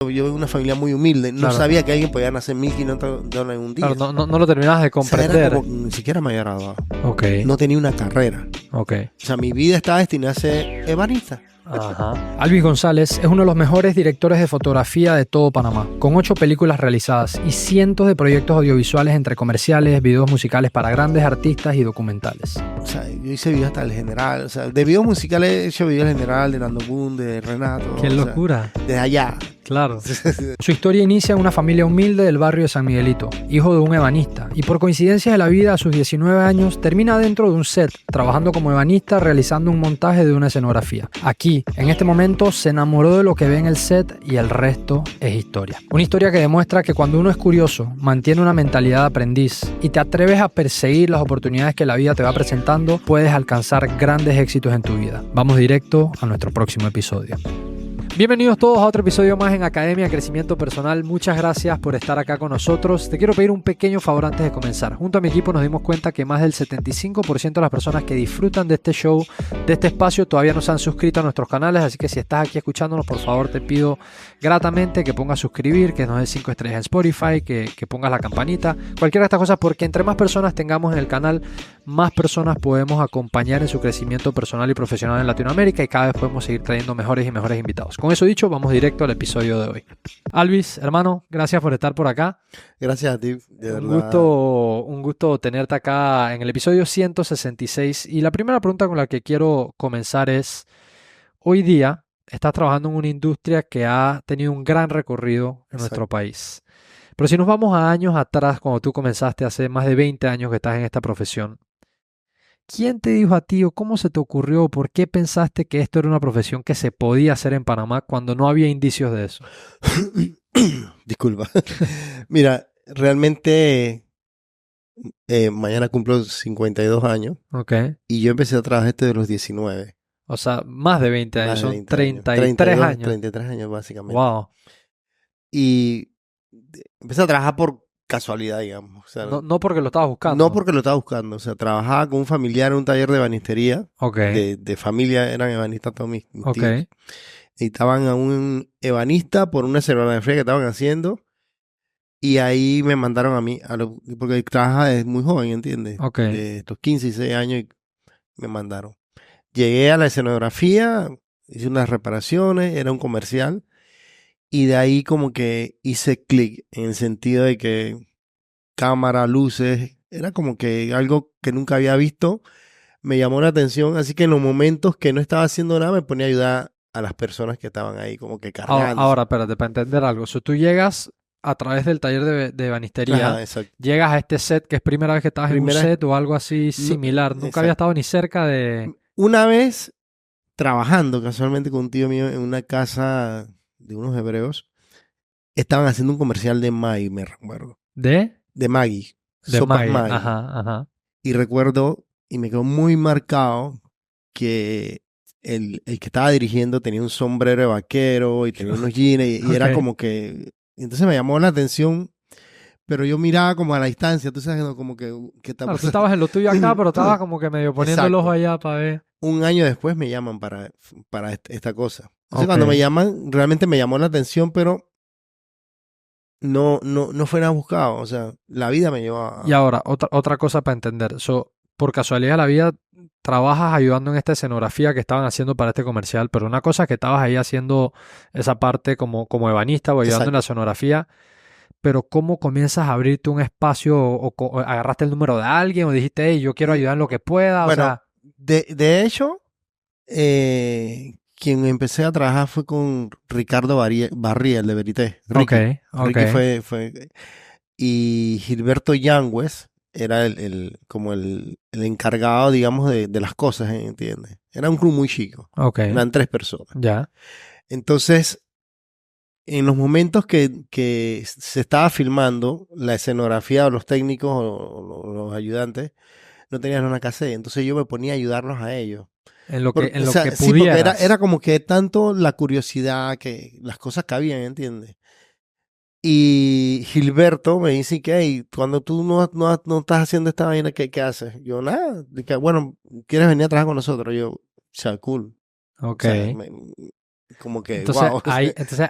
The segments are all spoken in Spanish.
Yo vengo de una familia muy humilde. No Claro. sabía que alguien podía nacer $1.500 en un día. Claro, no lo terminabas de O sea, comprender. era como, ni siquiera me había graduado. Ok, No tenía una carrera. ok. O sea, mi vida estaba destinada a ser ebanista. Ajá. Alvis González es uno de los mejores directores de fotografía de todo Panamá, con 8 películas realizadas y cientos de proyectos audiovisuales entre comerciales, videos musicales para grandes artistas y documentales. O sea, yo hice videos hasta El General. O sea, de videos musicales he hecho videos del General, de Nando Boom, de Renato. ¡Qué o sea, locura! desde allá. Claro. Su historia inicia en una familia humilde del barrio de San Miguelito, hijo de un ebanista, y por coincidencia de la vida a sus 19 años termina dentro de un set, trabajando como ebanista realizando un montaje de una escenografía. Aquí, en este momento, se enamoró de lo que ve en el set y el resto es historia. Una historia que demuestra que cuando uno es curioso, mantiene una mentalidad de aprendiz y te atreves a perseguir las oportunidades que la vida te va presentando, puedes alcanzar grandes éxitos en tu vida. Vamos directo a nuestro próximo episodio. Bienvenidos todos a otro episodio más en Academia Crecimiento Personal. Muchas gracias por estar acá con nosotros. Te quiero pedir un pequeño favor antes de comenzar. Junto a mi equipo nos dimos cuenta que más del 75% de las personas que disfrutan de este show, de este espacio, todavía no se han suscrito a nuestros canales. Así que si estás aquí escuchándonos, por favor te pido gratamente que pongas suscribir, que nos des 5 estrellas en Spotify, que pongas la campanita, cualquiera de estas cosas, porque entre más personas tengamos en el canal, más personas podemos acompañar en su crecimiento personal y profesional en Latinoamérica y cada vez podemos seguir trayendo mejores y mejores invitados. Con eso dicho, vamos directo al episodio de hoy. Alvis, hermano, gracias por estar por acá. Gracias a ti, de Un verdad. gusto tenerte acá en el episodio 166. Y la primera pregunta con la que quiero comenzar es, hoy día estás trabajando en una industria que ha tenido un gran recorrido en nuestro Exacto. país. Pero si nos vamos a años atrás, cuando tú comenzaste hace más de 20 años que estás en esta profesión, ¿quién te dijo a ti o cómo se te ocurrió o por qué pensaste que esto era una profesión que se podía hacer en Panamá cuando no había indicios de eso? Disculpa. Mira, realmente mañana cumplo 52 años Ok. y yo empecé a trabajar de los 19. O sea, más de 20 años, Más de son 20 años. 33 32, años. 33 años básicamente. Wow. Y empecé a trabajar por casualidad, digamos. O sea, No porque lo estabas buscando. no porque lo estaba buscando. O sea, trabajaba con un familiar en un taller de ebanistería. Ok. De familia, eran ebanistas todos mis Ok. tíos. Y estaban a un ebanista por una escenografía que estaban haciendo. Y ahí me mandaron a mí, porque trabajaba desde muy joven, ¿entiendes? Ok. De estos 15 y 16 años y me mandaron. Llegué a la escenografía, hice unas reparaciones, era un comercial. Y de ahí como que hice clic en el sentido de que cámara, luces, era como que algo que nunca había visto, me llamó la atención, así que en los momentos que no estaba haciendo nada me ponía a ayudar a las personas que estaban ahí como que cargando. Ahora, espérate, para entender algo. So, tú llegas a través del taller de ebanistería, Ajá, exacto. llegas a este set, que es primera vez que estabas en un set o algo así similar. Nunca exacto. había estado ni cerca de... Una vez trabajando casualmente con un tío mío en una casa de unos hebreos, estaban haciendo un comercial de Maggi, me recuerdo. ¿De? De Maggi. De Sopas Maggi. Maggi. Ajá. Y recuerdo, y me quedó muy marcado, que el que estaba dirigiendo tenía un sombrero de vaquero y tenía unos jeans y era Ok. como que... Entonces me llamó la atención, pero yo miraba como a la distancia, tú sabes, como que... ¿qué está Claro, tú pasando? estabas en lo tuyo acá, pero estabas como que medio poniendo el Exacto. ojo allá para ver. Un año después me llaman para esta cosa. Entonces Ok. cuando me llaman, realmente me llamó la atención, pero no fue nada buscado. O sea, la vida me llevó a... Y ahora, otra cosa para entender. So, por casualidad de la vida, trabajas ayudando en esta escenografía que estaban haciendo para este comercial, pero una cosa es que estabas ahí haciendo esa parte como ebanista o ayudando en la escenografía, pero ¿cómo comienzas a abrirte un espacio o agarraste el número de alguien o dijiste, hey, yo quiero ayudar en lo que pueda? Bueno, O sea, de hecho, quien empecé a trabajar fue con Ricardo Barriel de Verité. Ricky. ok. Ricky fue... Y Gilberto Yangües era como el encargado, digamos, de las cosas, ¿entiendes? Era un club muy chico. Ok. Eran 3 personas. Ya. Entonces, en los momentos que se estaba filmando, la escenografía o los técnicos o los ayudantes no tenían una casa. Entonces yo me ponía a ayudarlos a ellos. En lo que Sí, pudieras. porque era como que tanto la curiosidad que las cosas que habían, ¿entiendes? Y Gilberto me dice que, hey, cuando tú no estás haciendo esta vaina, ¿qué haces? Yo, nada. Bueno, ¿quieres venir a trabajar con nosotros? Yo, o sea, cool. Ok. O sea, como que, Entonces, wow,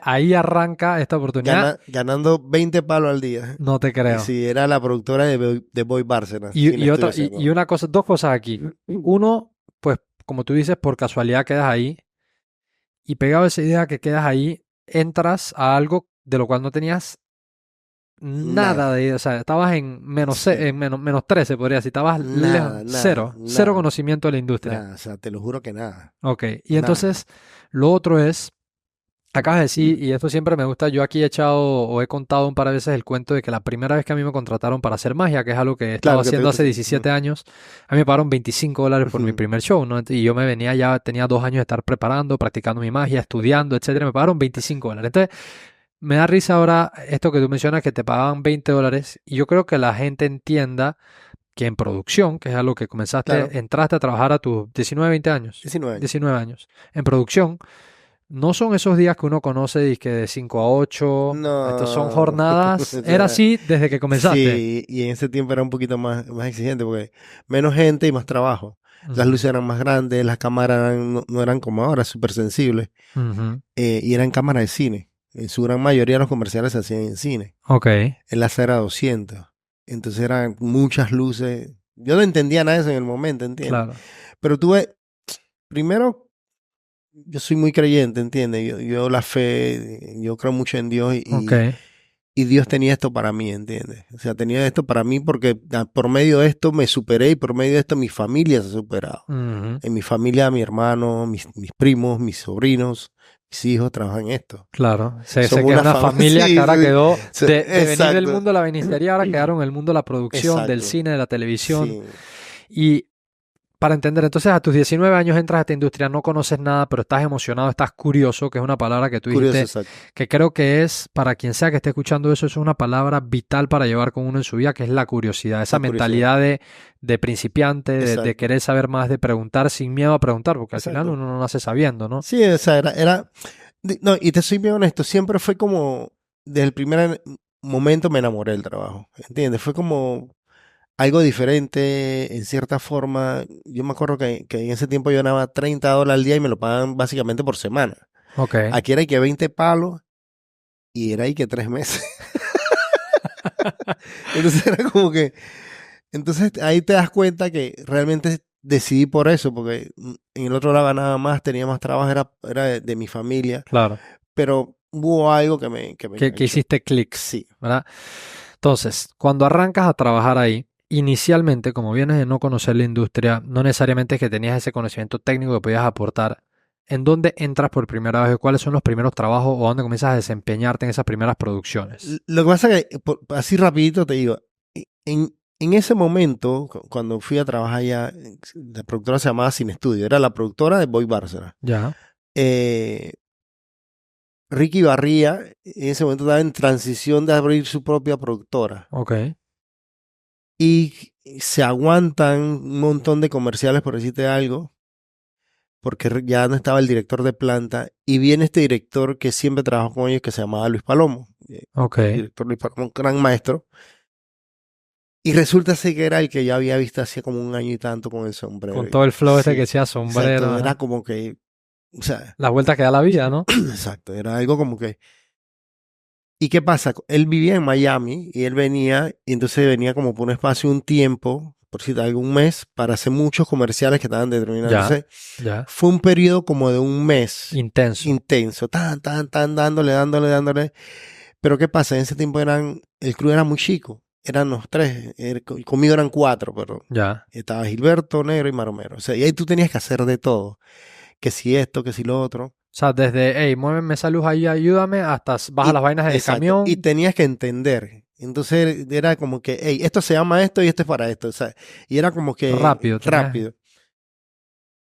ahí arranca esta oportunidad. ganando 20 palos al día. No te creo. Sí, era la productora de Boy Bárcenas. Y una cosa, dos cosas aquí. Uno, pues, como tú dices, por casualidad quedas ahí. Y pegado a esa idea que quedas ahí, entras a algo de lo cual no tenías nada de, o sea, estabas en menos 13, podría decir, estabas lejos, cero conocimiento de la industria. Nada, o sea, te lo juro que nada. Ok, y entonces lo otro es, acabas de decir, y esto siempre me gusta, yo aquí he echado o he contado un par de veces el cuento de que la primera vez que a mí me contrataron para hacer magia, que es algo que he estado haciendo hace 17 años, a mí me pagaron $25 por mi primer show, ¿no? Y yo me venía ya, tenía 2 años de estar preparando, practicando mi magia, estudiando, etcétera, me pagaron $25. Entonces, me da risa ahora esto que tú mencionas, que te pagaban $20, y yo creo que la gente entienda que en producción, que es algo que comenzaste, entraste a trabajar a tus 19, 20 años. 19 años. En producción, no son esos días que uno conoce que de 5 a 8, no. estos son jornadas, era así desde que comenzaste. Sí, y en ese tiempo era un poquito más exigente porque menos gente y más trabajo. Las luces eran más grandes, las cámaras no eran como ahora, súper sensibles. Y eran cámaras de cine. En su gran mayoría los comerciales se hacían en cine. Ok. El láser era 200. Entonces eran muchas luces. Yo no entendía nada de eso en el momento, ¿entiendes? Claro. Pero tuve, primero, yo soy muy creyente, ¿entiendes? Yo la fe, yo creo mucho en Dios y Dios tenía esto para mí, ¿entiendes? O sea, tenía esto para mí porque por medio de esto me superé y por medio de esto mi familia se ha superado. En mi familia, mi hermano, mis primos, mis sobrinos, mis hijos trabajan en esto. Claro, sé que es una familia que ahora quedó de venir del mundo de la benistería, ahora quedaron en el mundo de la producción, del cine, de la televisión. Sí. Y para entender, entonces a tus 19 años entras a esta industria, no conoces nada, pero estás emocionado, estás curioso, que es una palabra que tú dijiste, que creo que es, para quien sea que esté escuchando eso, es una palabra vital para llevar con uno en su vida, que es la curiosidad, esa mentalidad de principiante, de querer saber más, de preguntar sin miedo a preguntar, porque al final uno no nace sabiendo, ¿no? Sí, o sea, no, y te soy bien honesto, siempre fue como, desde el primer momento me enamoré del trabajo, ¿entiendes? Fue como algo diferente, en cierta forma. Yo me acuerdo que en ese tiempo yo ganaba $30 al día y me lo pagaban básicamente por semana. Okay. Aquí era que 20 palos y era que 3 meses. Entonces era como que... Entonces ahí te das cuenta que realmente decidí por eso, porque en el otro lado ganaba más, tenía más trabajo, era de mi familia. Claro. Pero hubo algo que hiciste clic. Sí. ¿Verdad? Entonces, cuando arrancas a trabajar ahí, inicialmente, como vienes de no conocer la industria, no necesariamente es que tenías ese conocimiento técnico que podías aportar. ¿En dónde entras por primera vez? ¿Cuáles son los primeros trabajos o dónde comienzas a desempeñarte en esas primeras producciones? Lo que pasa es que, así rapidito te digo, en ese momento, cuando fui a trabajar allá, la productora se llamaba Sin Estudio, era la productora de Boy Bárcenas. Ya. Ricky Barría en ese momento estaba en transición de abrir su propia productora. Ok. Y se aguantan un montón de comerciales, por decirte algo, porque ya no estaba el director de planta. Y viene este director que siempre trabajó con ellos, que se llamaba Luis Palomo. Ok. El director Luis Palomo, un gran maestro. Y resulta ser que era el que ya había visto hacía como 1 año y tanto con el sombrero. Con todo el flow que decía sombrero. Exacto, era como que... O sea, la vuelta que da la vida, ¿no? Exacto, era algo como que... ¿Y qué pasa? Él vivía en Miami y él venía, y entonces venía como por un espacio, un tiempo, por decir algún mes, para hacer muchos comerciales que estaban determinados. Entonces, fue un periodo como de 1 mes. Intenso, dándole. Pero ¿qué pasa? En ese tiempo el crew era muy chico. Eran los 3, conmigo eran 4, pero estaba Gilberto, Negro y Maromero. O sea, y ahí tú tenías que hacer de todo. Que si esto, que si lo otro. O sea, desde, hey, muéveme esa luz ahí, ayúdame, hasta baja las vainas del camión. Y tenías que entender. Entonces era como que, hey, esto se llama esto y esto es para esto. O sea, y era como que... Rápido.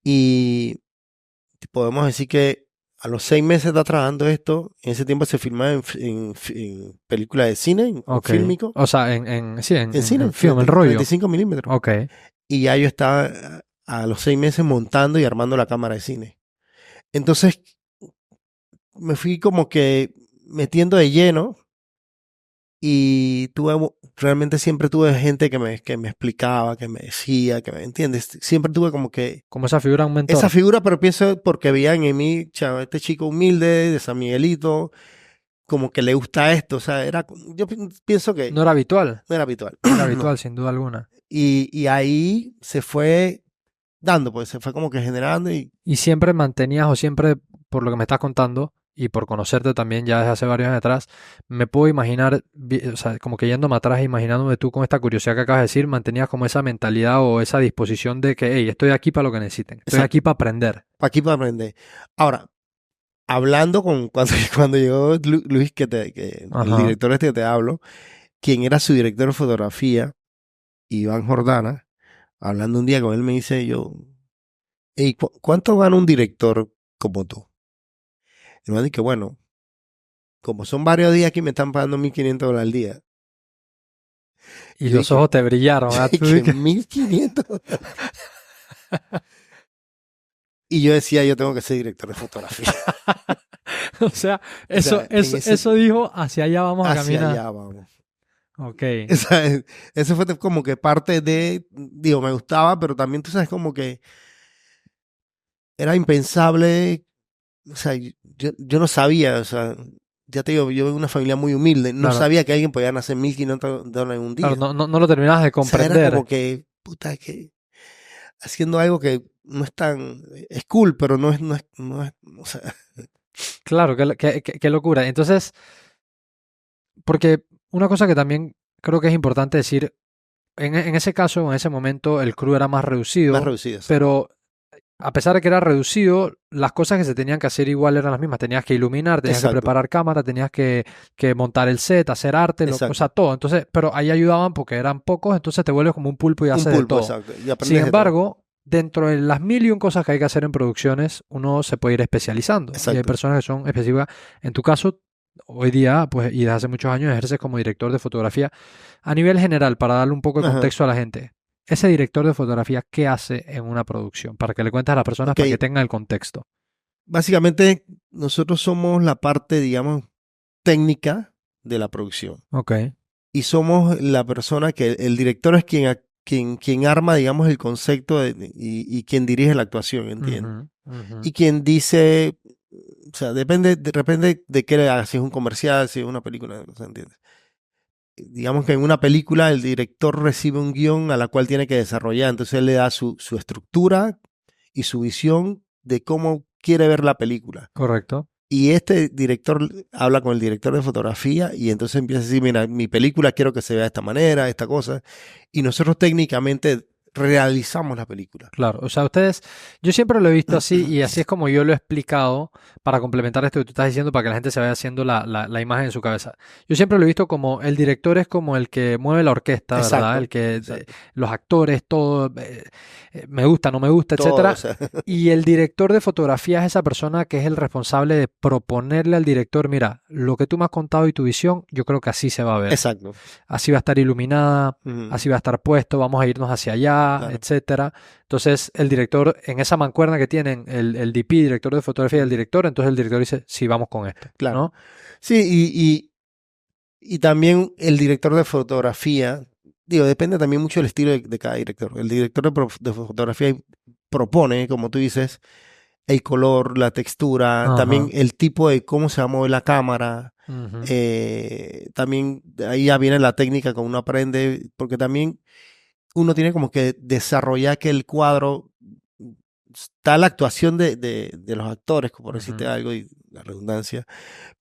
Y podemos decir que a los 6 meses de estar trabajando esto, en ese tiempo se filmaba en películas de cine, en fílmico. O sea, en cine, en film, en rollo. 35 milímetros. Ok. Y ya yo estaba a los 6 meses montando y armando la cámara de cine. Entonces me fui como que metiendo de lleno Y realmente siempre tuve gente que me explicaba, que me decía, que me entiendes. Siempre tuve como que Como esa figura, un mentor. esa figura, pero pienso porque veían en mí, chavo, este chico humilde de San Miguelito, como que le gusta esto. O sea, yo pienso que No era habitual. no era habitual. No era habitual, No. sin duda alguna. Y ahí se fue dando, pues se fue como que generando y Y siempre mantenías, o siempre, por lo que me estás contando, y por conocerte también ya desde hace varios años atrás, me puedo imaginar, o sea, como que yéndome atrás, imaginándome tú con esta curiosidad que acabas de decir, mantenías como esa mentalidad o esa disposición de que, hey, estoy aquí para lo que necesiten, estoy exacto, aquí para aprender. aquí para aprender. Ahora, hablando cuando llegó Luis, que el Ajá. director este que te hablo, quien era su director de fotografía, Iván Jordana, hablando un día con él, me dice yo, hey, ¿cuánto gana un director como tú? Y me dice que bueno, como son varios días aquí me están pagando $1,500 al día. Y Yo los dije, ojos te brillaron, yo ¿ah? Tú dije, dije, 1,500. Y yo decía, yo tengo que ser director de fotografía. o sea, O sea, eso dijo, hacia allá vamos a hacia caminar. allá vamos. Ok. O sea, eso fue como que parte digo, me gustaba, pero también tú sabes como que era impensable. O sea, yo no sabía, o sea, ya te digo, yo vengo de una familia muy humilde, no Claro, sabía que alguien podía ganar $1,500 en un claro, día. no lo terminabas de O sea, era comprender. como que, puta, que haciendo algo que no es tan, es cool, pero no es, o sea, Claro, qué locura. Entonces, porque una cosa que también creo que es importante decir, en ese caso, en ese momento, el crew era más más reducido, reducido, exacto. pero a pesar de que era reducido, las cosas que se tenían que hacer igual eran las mismas. Tenías que iluminar, tenías que Exacto, preparar cámara, tenías que montar el set, hacer arte, o exacto. sea, todo. Entonces, pero ahí ayudaban porque eran pocos, entonces te vuelves como un pulpo y Un haces de pulpo, todo. exacto. Y Sin aprendes de todo. embargo, dentro de las mil y un cosas que hay que hacer en producciones, uno se puede ir especializando. Y hay Exacto. personas que son específicas. En tu caso, hoy día, pues, y desde hace muchos años, ejerces como director de fotografía. A nivel general, para darle un poco de Ajá. contexto a la gente, ese director de fotografía, ¿qué hace en una producción? Para que le cuentes a las personas Ok, para que tengan el contexto. básicamente nosotros somos la parte, digamos, técnica de la producción. Ok. Y somos la persona que el director es quien arma, digamos, el concepto y quien dirige la actuación, ¿entiendes? Ujú, ujú. Y quien dice, o sea, depende de repente de qué le haga, si es un comercial, si es una película, ¿se entiende? Digamos que en una película el director recibe un guión a la cual tiene que desarrollar, entonces él le da su estructura y su visión de cómo quiere ver la película. Correcto. Y este director habla con el director de fotografía y entonces empieza a decir, mira, mi película quiero que se vea de esta manera, esta cosa. Y nosotros técnicamente realizamos la película. Claro, o sea, ustedes, yo siempre lo he visto así y así es como yo lo he explicado para complementar esto que tú estás diciendo para que la gente se vaya haciendo la imagen en su cabeza. Yo siempre lo he visto como el director es como el que mueve la orquesta, ¿verdad? Exacto, El que, exacto. los actores, todo, me gusta, no me gusta, Todo, o etcétera. sea, Y el director de fotografía es esa persona que es el responsable de proponerle al director, mira, lo que tú me has contado y tu visión, yo creo que así se va a ver. exacto. Así va a estar iluminada, Ujú, así va a estar puesto, vamos a irnos hacia allá, claro. etcétera. Entonces, el director, en esa mancuerna que tienen, el DP, director de fotografía, y el Ujú, director, entonces el director dice, sí, vamos con esto, claro. ¿no? Sí, y también el director de fotografía, digo, depende también mucho del estilo de cada director. El director de fotografía propone, como tú dices, el color, la textura, también Ajá. el tipo de cómo se va a mover la cámara. Ujú, También ahí ya viene la técnica que uno aprende, porque también uno tiene como que desarrollar que el cuadro está la actuación de los actores, como por decirte ujú. algo, y la redundancia,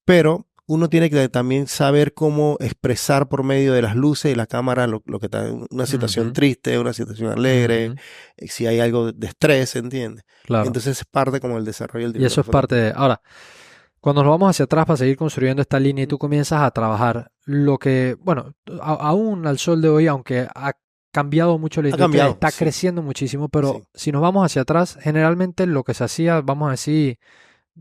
pero uno tiene que también saber cómo expresar por medio de las luces y la cámara lo que está en una situación Ujú, triste, una situación alegre, ujú, si hay algo de estrés, ¿entiendes? claro. Entonces es parte como el desarrollo del Y director eso de es parte fotografía. de... Ahora, cuando nos vamos hacia atrás para seguir construyendo esta línea y Mm, tú comienzas a trabajar lo que, bueno, aún al sol de hoy, aunque ha cambiado mucho la ha industria, cambiado, está sí, creciendo muchísimo, sí, pero si nos vamos hacia atrás, generalmente lo que se hacía, vamos a decir,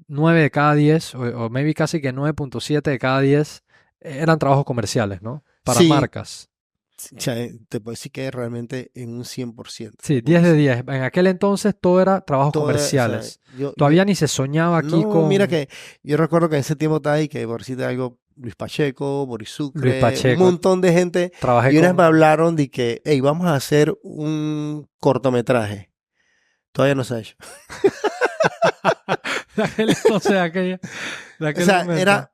9 de cada 10, o maybe casi que 9.7 de cada 10 eran trabajos comerciales, ¿no? Para sí, marcas. o sea, te puedo decir que realmente en un 100%, te Sí, puedo 10 de decir. 10. En aquel entonces todo era trabajos O sea, comerciales. Todavía ni se soñaba aquí no, mira con... que yo recuerdo que en ese tiempo estaba ahí que por decirte algo, Luis Pacheco, Boris Luis Sucre, un Pacheco. montón de gente. Trabajé Y una vez con... me hablaron de que, hey, vamos a hacer un cortometraje. Todavía no se ha hecho. de aquel entonces, de O aquel sea, momento. era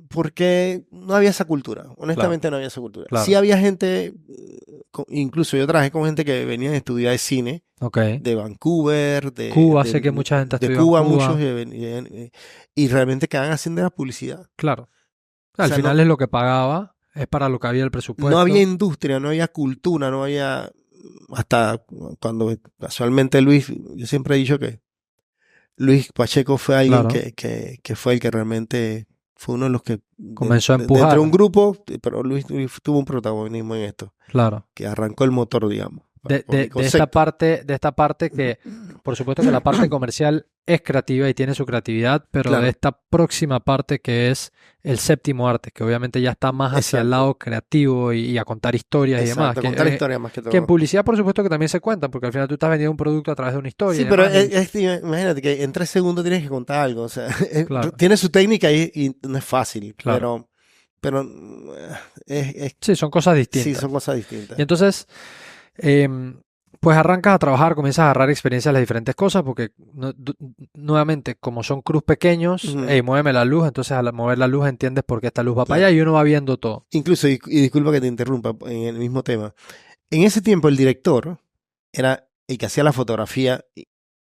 porque no había esa cultura. Honestamente Claro, no había esa cultura. claro. Sí había gente, incluso yo trabajé con gente que venía a estudiar cine Ok. de Vancouver, Cuba, sé que mucha gente ha de estudiado en Cuba, Cuba. muchos, y realmente quedaban haciendo la publicidad. Claro. O Al sea, final no, es lo que pagaba, es para lo que había el presupuesto. no había industria, no había cultura, no había... Hasta cuando casualmente Luis, yo siempre he dicho que Luis Pacheco fue alguien Claro. que fue el que realmente fue uno de los que Comenzó a dentro empujar. de un grupo, pero Luis tuvo un protagonismo en esto, Claro. que arrancó el motor, digamos. De por mi esta concepto. parte que, por supuesto que la parte comercial es creativa y tiene su creatividad, pero de Claro, esta próxima parte que es el séptimo arte, que obviamente ya está más hacia el exacto, lado creativo y a contar historias y demás. exacto, contar historias más que Que en todo. publicidad, por supuesto, que también se cuentan, porque al final tú estás vendiendo un producto a través de una historia Sí, y pero demás. imagínate que en 3 segundos tienes que contar algo, o sea, Claro, tiene su técnica y no es fácil, claro. pero Sí, son cosas sí, distintas. son cosas Y distintas. entonces, pues arrancas a trabajar, comienzas a agarrar experiencias de las diferentes cosas, porque nuevamente, como son cruz pequeños, Ujú. hey, muéveme la luz, entonces al mover la luz entiendes por qué esta luz va para Claro. allá y uno va viendo todo. Incluso, y disculpa que te interrumpa en el mismo tema, en ese tiempo el director era el que hacía la fotografía.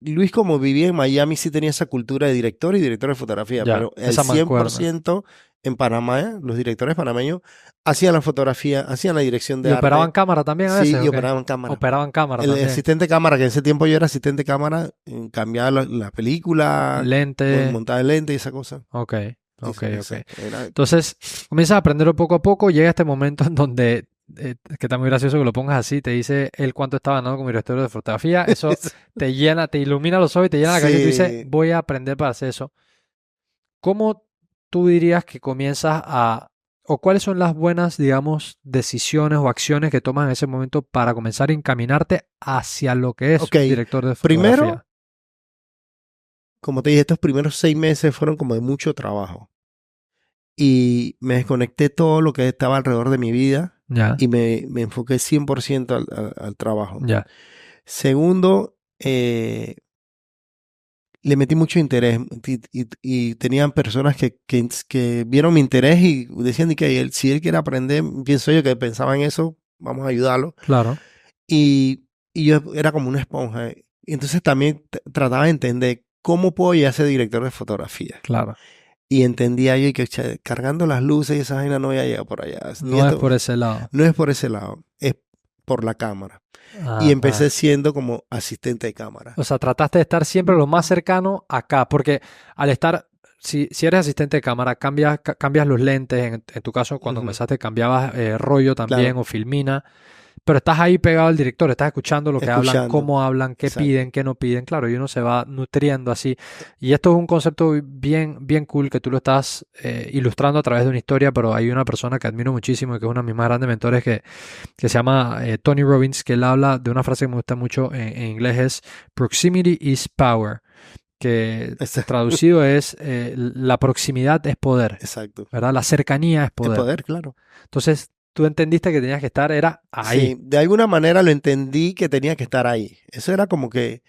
Luis, como vivía en Miami, sí tenía esa cultura de director y director de fotografía, Ya, pero el esa mancuerna. 100% en Panamá, los directores panameños hacían la fotografía, hacían la dirección de ¿Y arte. operaban cámara también a Sí, veces? y ¿O qué? operaban cámara. Operaban cámara El también. asistente de cámara, que en ese tiempo yo era asistente de cámara, cambiaba la película, Lente. montaba el lente y esa cosa. Ok, ok. Era, Entonces, comienzas a aprenderlo poco a poco, llega este momento en donde, que está muy gracioso que lo pongas así, te dice él cuánto está ganando como director de fotografía, eso te llena, te ilumina los ojos y te llena la cabeza y tú dices, sí. voy a aprender para hacer eso. ¿Cómo tú dirías que comienzas o cuáles son las buenas, digamos, decisiones o acciones que tomas en ese momento para comenzar a encaminarte hacia lo que es Ok, un director de fotografía? primero, como te dije, estos primeros 6 meses fueron como de mucho trabajo. Y me desconecté todo lo que estaba alrededor de mi vida Ya, y me enfoqué 100% al trabajo. ya, Segundo, le metí mucho interés y tenían personas que vieron mi interés y decían y que si él quiere aprender, pienso yo que pensaba en eso, vamos a ayudarlo. claro, Y yo era como una esponja. Y entonces también trataba de entender cómo puedo ya ser director de fotografía. claro. Y entendía yo que cargando las luces y esa vaina no voy a llegar por allá. No es por ese lado. No es por ese lado, es por la cámara. Y empecé siendo como asistente de cámara. O sea, trataste de estar siempre lo más cercano acá, porque al estar, si eres asistente de cámara, cambias los lentes, en tu caso cuando comenzaste cambiabas rollo también, Claro. o filmina, pero estás ahí pegado al director, estás escuchando lo que hablan, cómo hablan, qué Exacto. piden, qué no piden, claro, y uno se va nutriendo así. Y esto es un concepto bien, bien cool que tú lo estás ilustrando a través de una historia, pero hay una persona que admiro muchísimo y que es uno de mis más grandes mentores que se llama Tony Robbins, que él habla de una frase que me gusta mucho en inglés, es proximity is power, que traducido es la proximidad es poder. Exacto. ¿Verdad? La cercanía es poder. Es poder, claro. Entonces, tú entendiste que tenías que estar, era ahí. Sí, de alguna manera lo entendí que tenía que estar ahí. Eso era como que...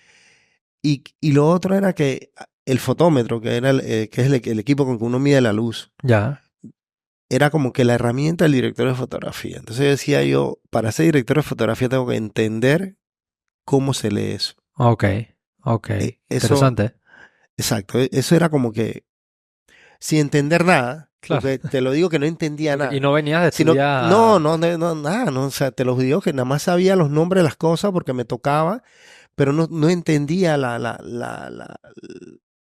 Y lo otro era que el fotómetro, que era que es el equipo con que uno mide la luz, Ya. era como que la herramienta del director de fotografía. Entonces decía yo, para ser director de fotografía tengo que entender cómo se lee eso. Ok. Interesante. Exacto. Eso era como que, sin entender nada, Claro. porque te lo digo que no entendía nada. Y no venías de Sino, estudiar... no, nada, no, o sea, te lo digo que nada más sabía los nombres de las cosas porque me tocaba, pero no entendía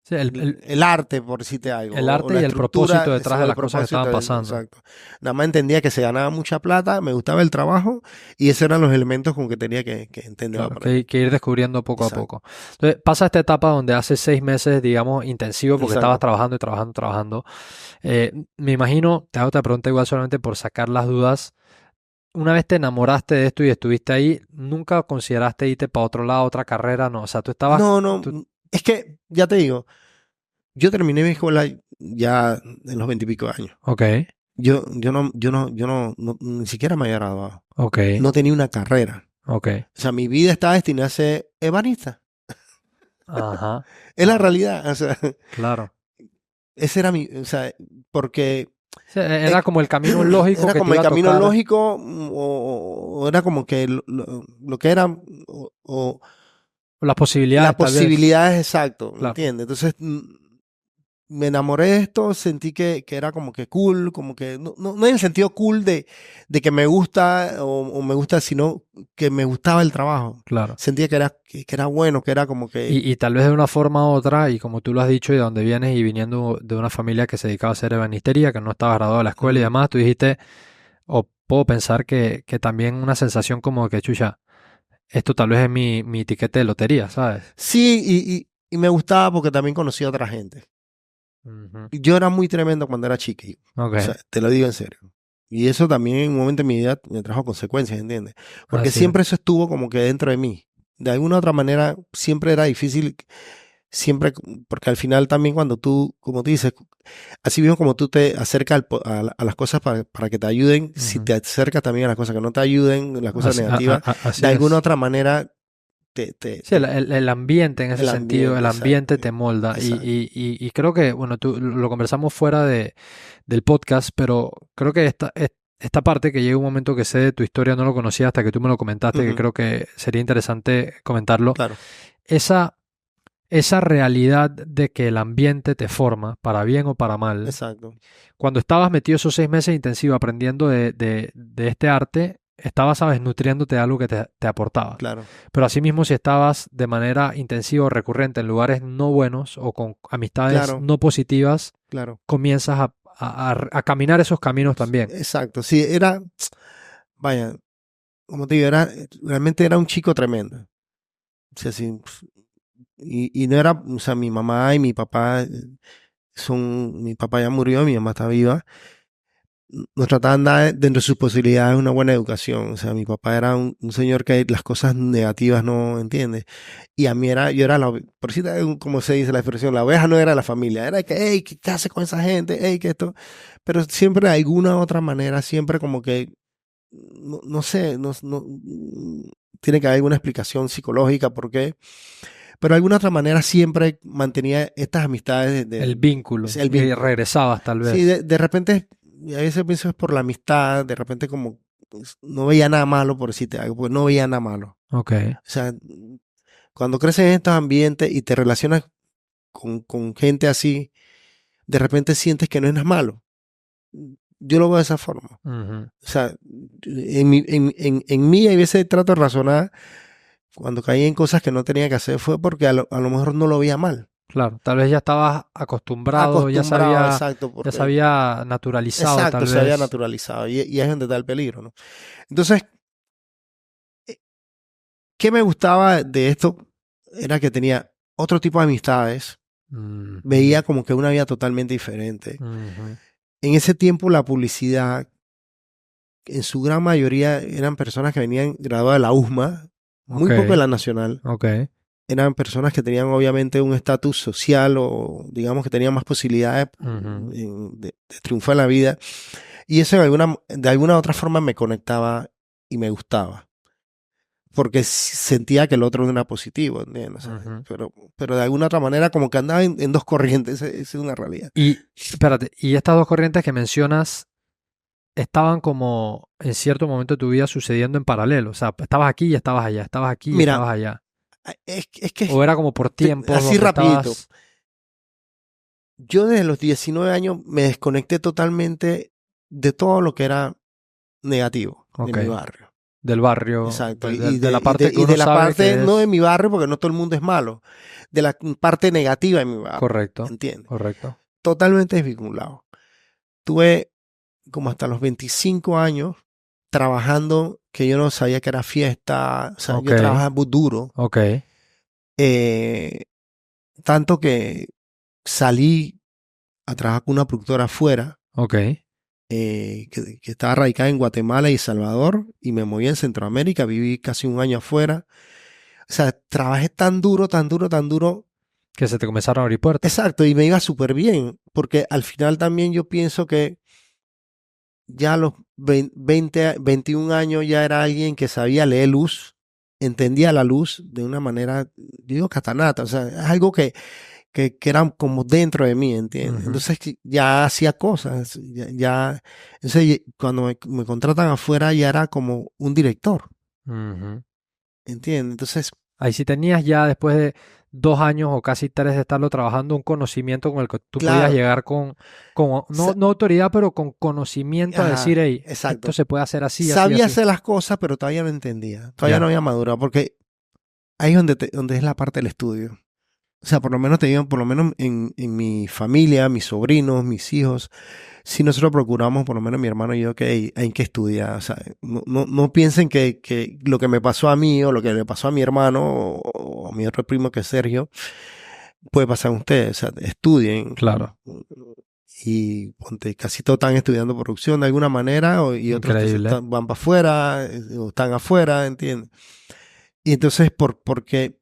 Sí, el arte, por decirte algo. el arte o la y el propósito detrás de el las cosas que estaban propósito pasando. Exacto. Nada más entendía que se ganaba mucha plata, me gustaba el trabajo y esos eran los elementos con que tenía que entender. Claro, que ir descubriendo poco Exacto. a poco. Entonces, pasa esta etapa donde hace 6 meses, digamos, intensivo, porque Exacto. estabas trabajando y trabajando. Me imagino, te hago esta pregunta igual solamente por sacar las dudas. Una vez te enamoraste de esto y estuviste ahí, ¿nunca consideraste irte para otro lado, otra carrera? No, o sea, tú estabas... No, es que, ya te digo, Yo terminé mi escuela ya en los 20 y pico años. Ok, Yo ni siquiera me había graduado. ok, No tenía una carrera. ok. O sea, mi vida estaba destinada a ser ebanista. Ajá. Es la Ah, realidad. O sea, claro. ese era mi, o sea, porque Sí, era como el camino lógico era que te como el iba a camino tocar. lógico o era como que lo que era o Las las posibilidades, tal vez. posibilidades exacto, ¿me Claro, entiendes? Entonces me enamoré de esto, sentí que era como que cool, como que no en el sentido cool de que me gusta o me gusta, sino que me gustaba el trabajo. claro. Sentía que era bueno, que era como que... Y tal vez de una forma u otra, y como tú lo has dicho, y de donde vienes y viniendo de una familia que se dedicaba a hacer ebanistería, que no estaba graduado de la escuela y Ujú. demás, tú dijiste, o puedo pensar que también una sensación como que, chucha, esto tal vez es mi tiquete de lotería, ¿sabes? Sí, y me gustaba porque también conocí a otra gente. Ujú. Yo era muy tremendo cuando era chiquillo. Ok, O sea, te lo digo en serio. Y eso también en un momento de mi vida me trajo consecuencias, ¿entiendes? Porque así es. siempre eso estuvo como que dentro de mí. De alguna u otra manera, siempre era difícil, siempre, porque al final también cuando tú, como tú dices, así mismo como tú te acercas a las cosas para que te ayuden, si Ujú. te acercas también a las cosas que no te ayuden, las cosas Así, negativas, así de alguna u es. otra manera Sí, el ambiente en ese el sentido, ambiente, el ambiente exacto, te molda. exacto. Y creo que, bueno, tú lo conversamos fuera del podcast, pero creo que esta parte que llega un momento que sé de tu historia, no lo conocía hasta que tú me lo comentaste, que Ujú, creo que sería interesante comentarlo. claro, Esa, esa realidad de que el ambiente te forma, para bien o para mal. exacto, Cuando estabas metido esos 6 meses intensivos aprendiendo de este arte, estabas, sabes, nutriéndote de algo que te aportaba. claro, Pero asimismo, si estabas de manera intensiva o recurrente en lugares no buenos o con amistades claro, no positivas, claro. comienzas a caminar esos caminos también. Exacto, sí, era, vaya, como te digo, realmente era un chico tremendo. O sea, sí, y no era, o sea, mi mamá y mi papá mi papá ya murió, mi mamá está viva. Nos trataban de dar dentro de sus posibilidades una buena educación. O sea, mi papá era un señor que las cosas negativas no entiende. Y a mí yo era por si como se dice la expresión, la oveja no era la familia. Era que, hey, ¿qué hace con esa gente? Hey, que esto. Pero siempre de alguna otra manera, siempre como que no sé, tiene que haber alguna explicación psicológica por qué, pero de alguna otra manera siempre mantenía estas amistades El vínculo. el Y vínculo. regresabas tal Sí, vez. de repente, y a veces pienso es por la amistad, de repente como pues, no veía nada malo por decirte algo, porque no veía nada malo. Ok, O sea, cuando creces en estos ambientes y te relacionas con gente así, de repente sientes que no es nada malo. Yo lo veo de esa forma. ujú, O sea, en mí a veces trato de razonar cuando caí en cosas que no tenía que hacer fue porque a lo mejor no lo veía mal. claro, tal vez ya estabas acostumbrado, Acostumbrado, exacto, ya se porque había naturalizado exacto, tal se había vez. naturalizado y es donde está el peligro, ¿no? Entonces, eh, ¿qué me gustaba de esto? Era que tenía otro tipo de amistades, Ujú, veía como que una vida totalmente diferente. ujú. En ese tiempo la publicidad, en su gran mayoría, eran personas que venían graduadas de la USMA, Ok, muy poco de la Nacional. ok. Eran personas que tenían obviamente un estatus social o digamos que tenían más posibilidades Ujú. de triunfar en la vida. Y eso de alguna otra forma me conectaba y me gustaba. Porque sentía que el otro no era positivo, ¿entiendes? Ujú. Pero de alguna otra manera como que andaba en dos corrientes, esa es una realidad. Y espérate, y estas dos corrientes que mencionas estaban como en cierto momento de tu vida sucediendo en paralelo. O sea, estabas aquí y estabas allá, estabas aquí y Mira, estabas allá. es que O era como por tiempos así donde rapidito, estabas. yo desde los 19 años me desconecté totalmente de todo lo que era negativo de Ok. mi barrio. Del barrio, Exacto. de la parte que Y de uno la sabe parte, que no de es mi barrio, porque no todo el mundo es malo, de la parte negativa de mi barrio, correcto, ¿entiendes? correcto. Totalmente desvinculado. Tuve como hasta los 25 años trabajando que yo no sabía que era fiesta, o sea, Ok, yo trabajaba muy duro, ok, eh, tanto que salí a trabajar con una productora afuera, ok. que estaba radicada en Guatemala y El Salvador, y me moví en Centroamérica, viví casi un año afuera. O sea, trabajé tan duro, tan duro, tan duro, Que se te comenzaron a abrir puertas. Exacto, y me iba súper bien, porque al final también yo pienso que ya a los 21 años ya era alguien que sabía leer luz, entendía la luz de una manera, yo digo catanata, o sea, es algo que era como dentro de mí, ¿entiendes? Entonces ya hacía cosas, entonces cuando me contratan afuera ya era como un director, ¿entiendes? Entonces, ahí sí tenías ya después de 2 años o casi 3 de estarlo trabajando un conocimiento con el que tú podías claro, llegar con no autoridad, pero con conocimiento a decir, ajá, hey, esto exacto. se puede hacer así, así, Sabía así. hacer las cosas, pero todavía no entendía, todavía no Ya, había madurado, porque ahí es donde es la parte del estudio. O sea, por lo menos te digo, por lo menos en mi familia, mis sobrinos, mis hijos, si nosotros procuramos, por lo menos mi hermano y yo, que hay que estudiar. O sea, no piensen que lo que me pasó a mí o lo que le pasó a mi hermano o a mi otro primo que es Sergio, puede pasar a ustedes. O sea, estudien. claro, Y ponte, casi todos están estudiando producción de alguna manera y otros increíble. van para afuera o están afuera, ¿entiendes? Y entonces, porque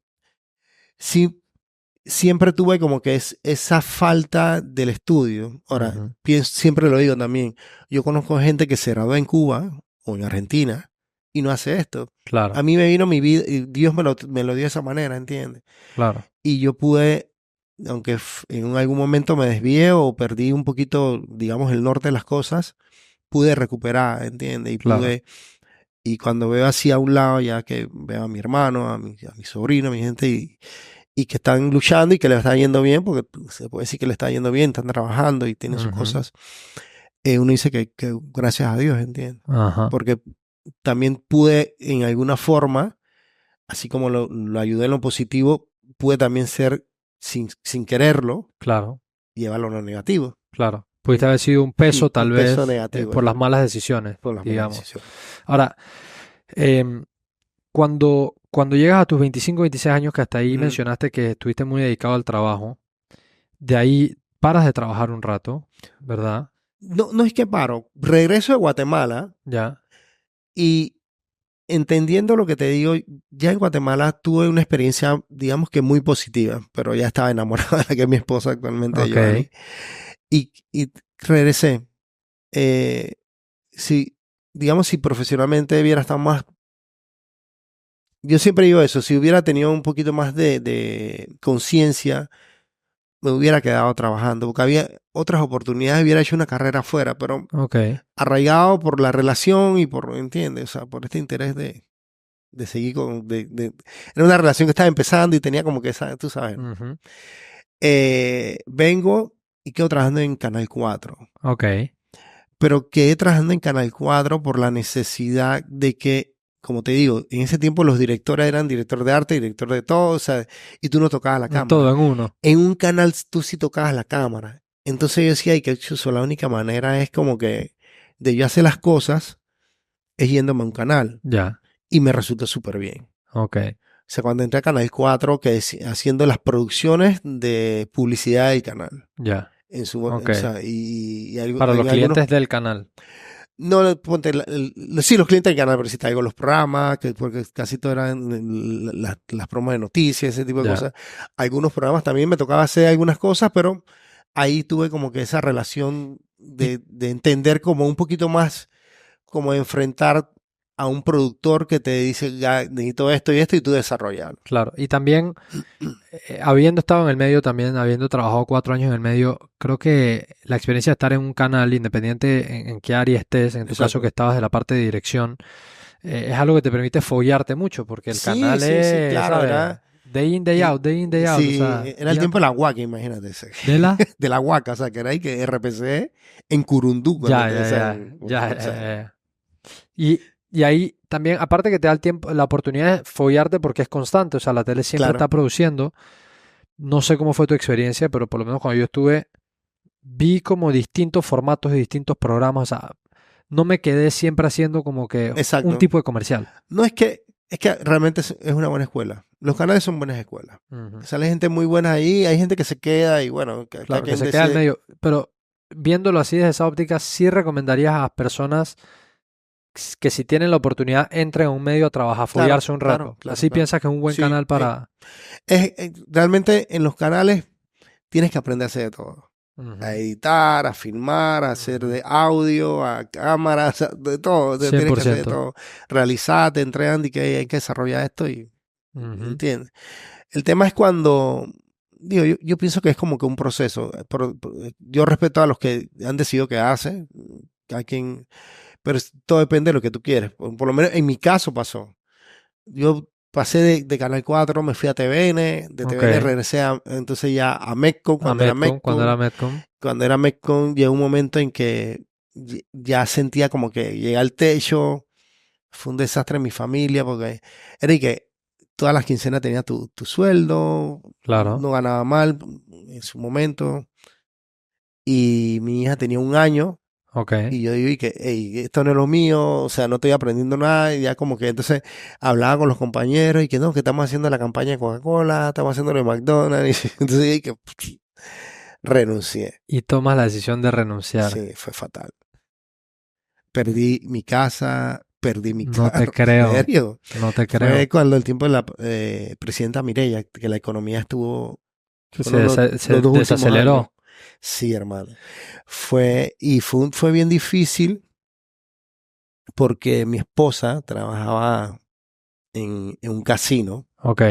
sí, siempre tuve como que esa falta del estudio. Ahora, siempre lo digo también, yo conozco gente que se graduó en Cuba o en Argentina y no hace esto. Claro, A mí me vino mi vida y Dios me lo dio de esa manera, ¿entiendes? claro, Y yo pude, aunque en algún momento me desvié o perdí un poquito, digamos, el norte de las cosas, pude recuperar, ¿entiendes? claro. Y cuando veo así a un lado, ya que veo a mi hermano, a mi sobrino, a mi gente, y que están luchando y que les está yendo bien, porque se puede decir que le está yendo bien, están trabajando y tienen sus cosas, uno dice que gracias a Dios, ¿entiendes? Ajá, Porque también pude en alguna forma, así como lo ayudé en lo positivo, pude también ser, sin quererlo, claro, llevarlo a lo negativo. claro. Pudiste haber sido un peso tal Un peso vez negativo, por las malas decisiones, por las malas digamos. decisiones. Ahora, em, cuando llegas a tus 25, 26 años, que hasta ahí mencionaste que estuviste muy dedicado al trabajo, de ahí paras de trabajar un rato, ¿verdad? No es que paro, regreso de Guatemala Ya, y entendiendo lo que te digo, ya en Guatemala tuve una experiencia, digamos que muy positiva, pero ya estaba enamorada de la que es mi esposa actualmente, ok, Giovanni, y regresé. Si, digamos, si profesionalmente hubiera estado más, yo siempre digo eso, si hubiera tenido un poquito más de conciencia, me hubiera quedado trabajando, porque había otras oportunidades, hubiera hecho una carrera afuera, pero ok, arraigado por la relación y ¿entiendes? O sea, por este interés de seguir era una relación que estaba empezando y tenía como que esa, tú sabes. ujú, Vengo y quedo trabajando en Canal 4, ok, pero quedé trabajando en Canal 4 por la necesidad de que, como te digo, en ese tiempo los directores eran director de arte, director de todo, o sea, y tú no tocabas la todo cámara. en uno, En un canal tú sí tocabas la cámara. Entonces yo decía, ay, que chuzo, la única manera es como que de yo hacer las cosas es yéndome a un canal. ya, Y me resultó súper bien. ok, O sea, cuando entré a Canal 4, que haciendo las producciones de publicidad del canal. ya, ok. O sea, Para los algunos. clientes del canal, No, ponte, sí, los clientes del canal, pero si te digo los programas, porque casi todo eran las promos de noticias, ese tipo de ya, cosas. Algunos programas también me tocaba hacer algunas cosas, pero ahí tuve como que esa relación y de entender como un poquito más, como de enfrentar a un productor que te dice, ya necesito esto y esto, y tú desarrollarlo. claro, y también habiendo estado en el medio, también habiendo trabajado 4 años en el medio, creo que la experiencia de estar en un canal, independiente en qué área estés, en tu caso que Exacto. estabas de la parte de dirección, es algo que te permite follarte mucho, porque el Sí, canal sí, sí, es, claro, ¿sabes? Day in, day out, day in, day out, o sí, sea, era el día tiempo de la huaca, imagínate. de la... De la huaca, o sea, que era ahí que RPC en Curundú, Ya, o ya, sea, ya, ya, o sea, ya. Y ahí también, aparte que te da el tiempo, la oportunidad de follarte porque es constante, o sea, la tele siempre está claro, produciendo. No sé cómo fue tu experiencia, pero por lo menos cuando yo estuve, vi como distintos formatos de distintos programas, o sea, no me quedé siempre haciendo como que un exacto. tipo de comercial. No es que realmente es una buena escuela. Los canales son buenas escuelas. Ujú. Sale gente muy buena ahí, hay gente que se queda y bueno, cada Claro, que quien se queda al decide. medio, pero viéndolo así desde esa óptica, sí recomendarías a personas que si tienen la oportunidad entren a un medio a trabajar, a Claro, foguearse un claro, rato. claro, Así claro. piensas que es un buen Sí, canal para... realmente en los canales tienes que aprender a hacer de todo. Ujú, A editar, a filmar, a hacer ujú. de audio, a cámaras, de todo. Tienes que hacer de 100%. todo. Realizar, te entregan y que hay que desarrollar esto y, Ujú. ¿entiendes? El tema es cuando, digo, yo pienso que es como que un proceso. Yo respeto a los que han decidido que hacen, a quien, pero todo depende de lo que tú quieres. Por lo menos en mi caso pasó. Yo pasé de Canal 4, me fui a TVN, de Ok. TVN regresé entonces ya a Metcon, A Metcon, cuando era Metcon. cuando era Metcon llegó un momento en que ya sentía como que llegué al techo, fue un desastre en mi familia porque era y que todas las quincenas tenía tu sueldo, Claro. no ganaba mal en su momento y mi hija tenía 1 año. Ok. Y yo digo, y que, "Ey, esto no es lo mío, o sea, no estoy aprendiendo nada", y ya como que entonces hablaba con los compañeros y que no, que estamos haciendo la campaña de Coca-Cola, estamos haciendo lo de McDonald's, y entonces y que renuncié. Y tomas la decisión de renunciar. Sí, fue fatal. Perdí mi casa, perdí mi No te carro, en creo. serio. No te Fue creo. cuando el tiempo de la presidenta Mireya, que la economía estuvo, Que fueron se los 2 últimos años. desaceleró. Sí, hermano. Fue bien difícil porque mi esposa trabajaba en un casino Ok.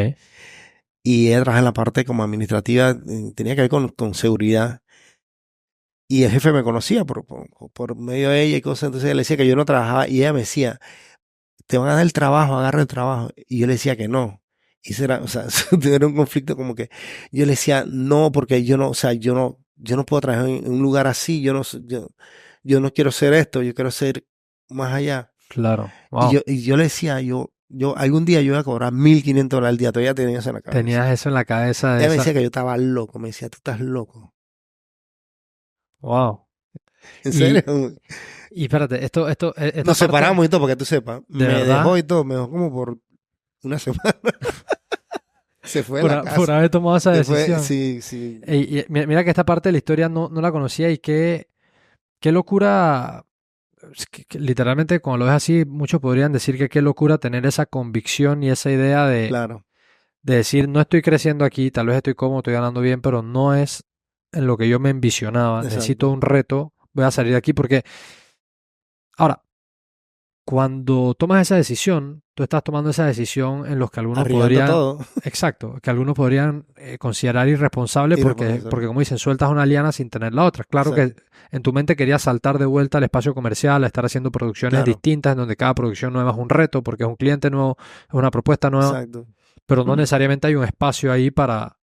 y ella trabaja en la parte como administrativa, tenía que ver con seguridad. Y el jefe me conocía por medio de ella y cosas, entonces ella le decía que yo no trabajaba y ella me decía, te van a dar el trabajo, agarra el trabajo. Y yo le decía que no. Y eso era, o sea, era un conflicto como que yo le decía no, porque yo no, o sea, yo no puedo trabajar en un lugar así, yo no quiero ser esto, yo quiero ser más allá. Claro. Y Wow. yo le decía, yo algún día yo voy a cobrar $1,500 al día, todavía tenía eso en la cabeza. Tenías eso en la cabeza de Ella me esa. decía que yo estaba loco, me decía, tú estás loco. Wow. ¿En serio? Y, y espérate, esta Nos parte, separamos y todo, para que tú sepas. de Me dejó verdad, y todo, me dejó como por una semana. Se fue de la por casa. haber tomado esa Después, decisión. sí, sí, Y mira que esta parte de la historia no la conocía y qué locura. Es que literalmente, cuando lo ves así, muchos podrían decir que qué locura tener esa convicción y esa idea claro, de decir, no estoy creciendo aquí, tal vez estoy cómodo, estoy ganando bien, pero no es en lo que yo me envisionaba. Necesito exacto. un reto, voy a salir de aquí porque, ahora, cuando tomas esa decisión, tú estás tomando esa decisión en los que algunos Arriesgando podrían, todo. exacto, que algunos podrían considerar irresponsable Y porque como dicen, sueltas una liana sin tener la otra. Claro que exacto, en tu mente querías saltar de vuelta al espacio comercial, a estar haciendo producciones claro, distintas, en donde cada producción nueva es un reto, porque es un cliente nuevo, es una propuesta nueva, exacto. pero no necesariamente hay un espacio ahí para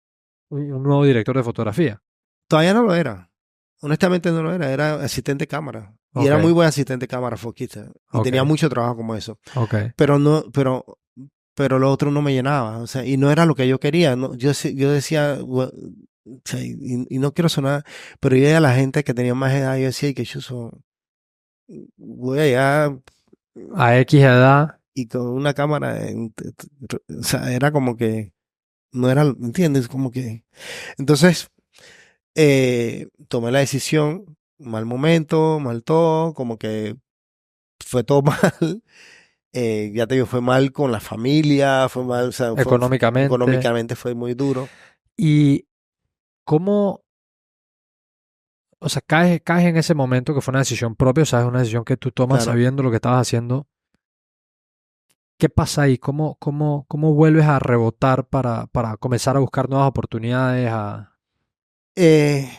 un nuevo director de fotografía. Todavía no lo era. Honestamente no lo era. Era asistente de cámara. Y Ok, era muy buen asistente de cámara, foquista. Y ok, tenía mucho trabajo como eso. ok, Pero no, pero lo otro no me llenaba, o sea, y no era lo que yo quería, no, yo decía, o sea, y no quiero sonar, pero yo veía a la gente que tenía más edad, yo decía, y que yo voy allá a X edad, y con una cámara, o sea, era como que, no era, ¿entiendes? Como que, entonces, tomé la decisión, mal momento, mal todo, como que fue todo mal. Ya te digo, fue mal con la familia, fue mal, o sea, económicamente. económicamente fue muy duro. ¿Y cómo, o sea, caes en ese momento que fue una decisión propia, o sea, es una decisión que tú tomas Claro. sabiendo lo que estabas haciendo? ¿Qué pasa ahí? ¿Cómo vuelves a rebotar para comenzar a buscar nuevas oportunidades? Eh,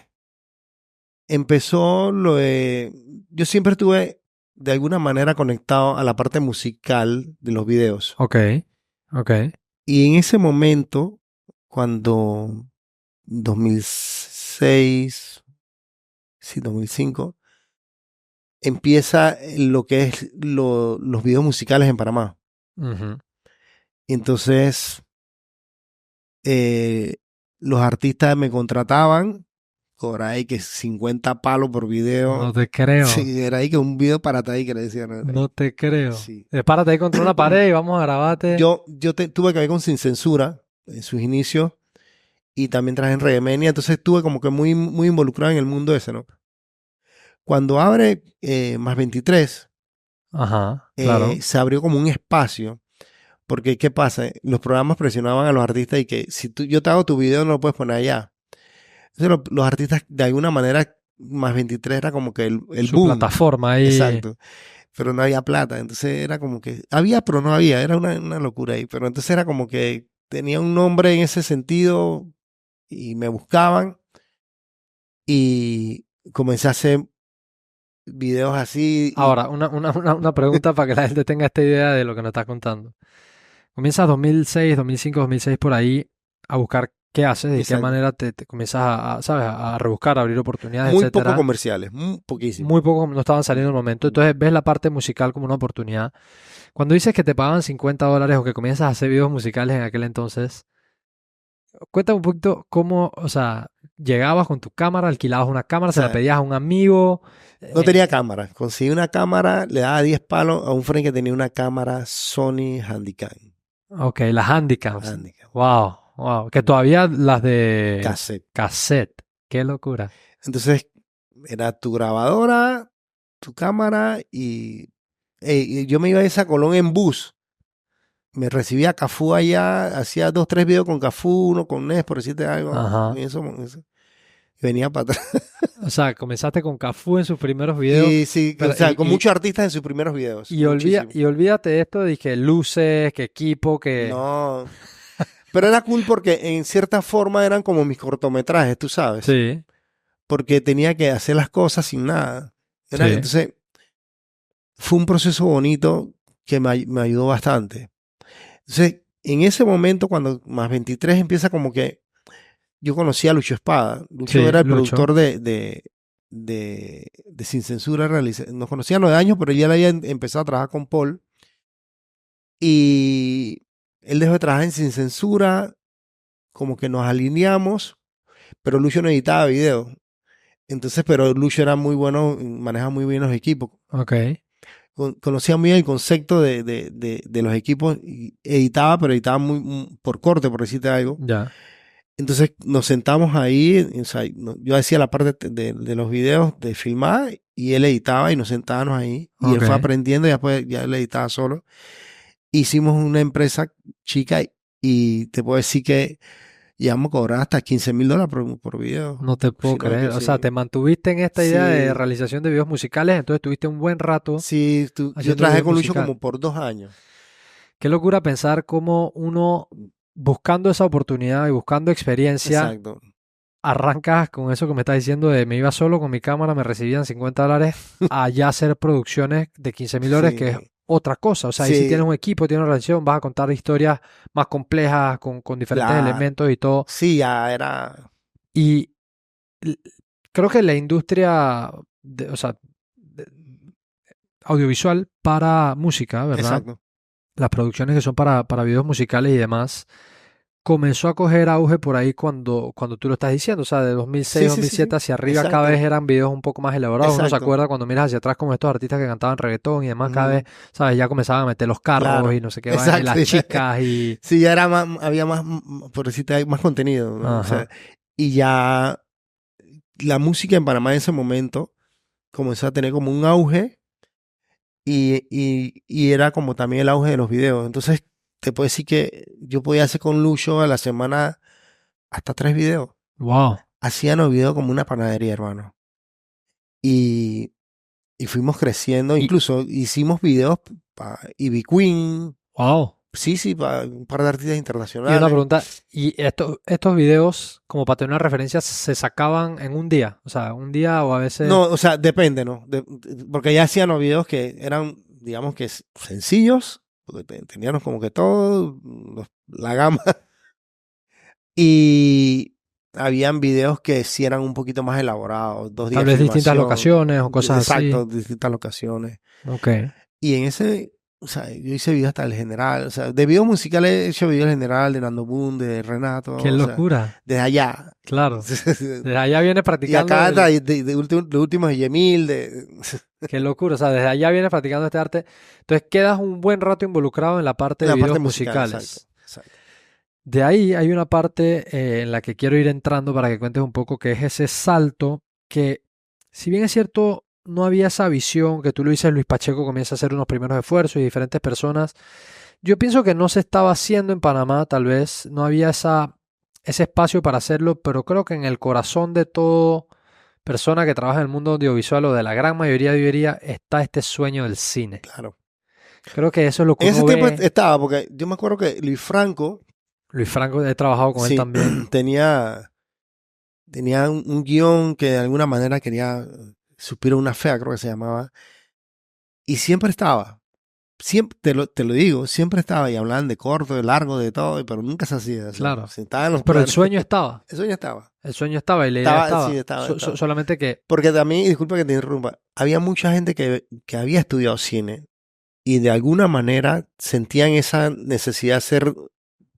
empezó lo de... Yo siempre estuve de alguna manera conectado a la parte musical de los videos. Ok, ok. Y en ese momento, cuando 2006, sí, 2005, empieza lo que es los videos musicales en Panamá. Ujú. Entonces, eh, los artistas me contrataban, por ahí que 50 palos por No video. te creo, Sí, era ahí que un video para ahí que le decían. no te creo. Sí. Párate ahí contra una pared y vamos a grabarte. Tuve que ver con Sin Censura en sus inicios y también trabajé en Reggaemenia, entonces estuve como que muy, muy involucrado en el mundo ese, ¿no? Cuando abre Más 23, Ajá, claro. Se abrió como un espacio. Porque, ¿qué pasa? Los programas presionaban a los artistas y que si yo te hago tu video no lo puedes poner allá. Entonces los artistas de alguna manera, más 23 era como que el Su boom. plataforma ahí. Exacto. Pero no había plata. Entonces era como que había, pero no había. Era una locura ahí. Pero entonces era como que tenía un nombre en ese sentido y me buscaban y comencé a hacer videos así. Ahora, una pregunta para que la gente tenga esta idea de lo que nos estás contando. Comienzas 2006, 2005, 2006 por ahí a buscar qué haces, de qué Exacto. manera te comienzas ¿sabes? A rebuscar, a abrir oportunidades, Muy poco etcétera. comerciales, muy poquísimo. Muy poco no estaban saliendo en el momento. Entonces ves la parte musical como una oportunidad. Cuando dices que te pagaban $50 o que comienzas a hacer videos musicales en aquel entonces, cuéntame un poquito cómo, o sea, llegabas con tu cámara, alquilabas una cámara, O se la sea, pedías a un amigo. no tenía cámara. Conseguí una cámara, le daba 10 palos a un friend que tenía una cámara Sony Handycam. Ok, las handicaps. Handycam. Wow, wow. Que todavía las de Cassette. cassette. Qué locura. Entonces, era tu grabadora, tu cámara y yo me iba a esa Colón en bus. Me recibía Cafú allá, hacía 2, 3 videos con Cafú, uno con Nes, por decirte algo. Ajá. Eso. Y venía para atrás. O sea, comenzaste con Cafú en sus primeros videos. Y sí, Pero, o sea, con muchos artistas en sus primeros videos. Muchísimo. y olvídate de esto, dije luces, que equipo, que... No. Pero era cool porque en cierta forma eran como mis cortometrajes, tú sabes. Sí, Porque tenía que hacer las cosas sin nada. sí. Entonces, fue un proceso bonito que me ayudó bastante. Entonces, en ese momento, cuando más 23 empieza como que yo conocí a Lucho Espada. Lucho Sí, era el Lucho. productor de Sin Censura. Nos conocíamos de años, pero ya le había empezado a trabajar con Paul. Y él dejó de trabajar en Sin Censura, como que nos alineamos, pero Lucho no editaba videos. Entonces, pero Lucho era muy bueno, manejaba muy bien los equipos. Ok. Conocía muy bien el concepto de los equipos. Y editaba, pero editaba muy por corte, por decirte algo. Ya. Entonces nos sentamos ahí, o sea, yo hacía la parte de los videos de filmar y él editaba y nos sentábamos ahí. Y él Ok. fue aprendiendo y después ya él editaba solo. Hicimos una empresa chica y te puedo decir que llegamos a cobrar hasta $15,000 por video. No te puedo Si no es creer. que O sí. sea, te mantuviste en esta idea de Sí, realización de videos musicales, entonces tuviste un buen rato sí, yo haciendo trabajé videos con Lucho musicales. como por 2 años. Qué locura pensar cómo uno, buscando esa oportunidad y buscando experiencia, Exacto. arrancas con eso que me estás diciendo de me iba solo con mi cámara, me recibían $50, a ya hacer producciones de $15,000, que es Sí, otra cosa. O sea, ahí si tienes sí, un equipo, tienes una relación, vas a contar historias más complejas, con diferentes claro. elementos y todo. Sí, ya era. Y l- creo que la industria, o sea, audiovisual para música, ¿verdad? Exacto. Las producciones que son para videos musicales y demás, comenzó a coger auge por ahí cuando tú lo estás diciendo, o sea, de 2006, Sí, sí, sí, 2007 sí. hacia arriba cada vez Exacto. eran videos un poco más elaborados. Uno se Exacto. acuerda cuando miras hacia atrás como estos artistas que cantaban reggaetón y demás, cada vez, Ujú. ¿sabes? Ya comenzaban a meter los carros y Claro. no sé qué, Exacto. las chicas y... Sí, ya era más, había más, por decirte, hay más contenido, ¿no? O sea, Ajá. y ya la música en Panamá en ese momento comenzó a tener como un auge y era como también el auge de los videos. Entonces, te puedo decir que yo podía hacer con Lucho a la semana hasta 3 videos. Wow. Hacían los videos como una panadería, hermano. Y, y fuimos creciendo. Y, Incluso hicimos videos para Ivy Queen. wow. Sí, para un par de artistas Y una internacionales. pregunta, ¿y estos videos, como para tener una referencia, se sacaban en un día? O sea, un día o a veces... No, o sea, depende, ¿no? Porque ya hacían los videos que eran, digamos que sencillos, porque teníamos como que todo, la gama. Y habían videos que sí eran un poquito más elaborados, 2 días Tal de vez distintas filmación, locaciones o cosas así. exacto, distintas locaciones. Ok. Y en ese, o sea, yo hice videos hasta el general, o sea, de videos musicales he hecho videos del general, de Nando Boom, de Renato, Qué o sea, locura. desde allá. Claro. Desde allá viene Y practicando acá de últimos de Yemil, Qué locura. O sea, desde allá viene practicando este arte. Entonces quedas un buen rato involucrado en la parte en de la parte videos musical, exacto. musicales. De ahí hay una parte en la que quiero ir entrando para que cuentes un poco, que es ese salto que, si bien es cierto, no había esa visión que tú lo dices, Luis Pacheco comienza a hacer unos primeros esfuerzos y diferentes personas. Yo pienso que no se estaba haciendo en Panamá, tal vez, no había ese espacio para hacerlo, pero creo que en el corazón de todo persona que trabaja en el mundo audiovisual o de la gran mayoría diría está este sueño del cine. Claro. Creo que eso es lo que En ese uno tiempo ve. estaba, porque yo me acuerdo que Luis Franco Luis Franco, he trabajado con él sí, también. tenía un guión que de alguna manera quería Suspiro una fea, creo que se llamaba, y siempre estaba. Siempre, te lo digo, siempre estaba y hablaban de corto, de largo, de todo, pero nunca se hacía. O sea, Claro. se estaban los Pero el planes. sueño estaba. El sueño estaba. El sueño estaba y la idea estaba. Sí, estaba. Solamente que, Porque también, disculpa que te interrumpa, había mucha gente que había estudiado cine y de alguna manera sentían esa necesidad de hacer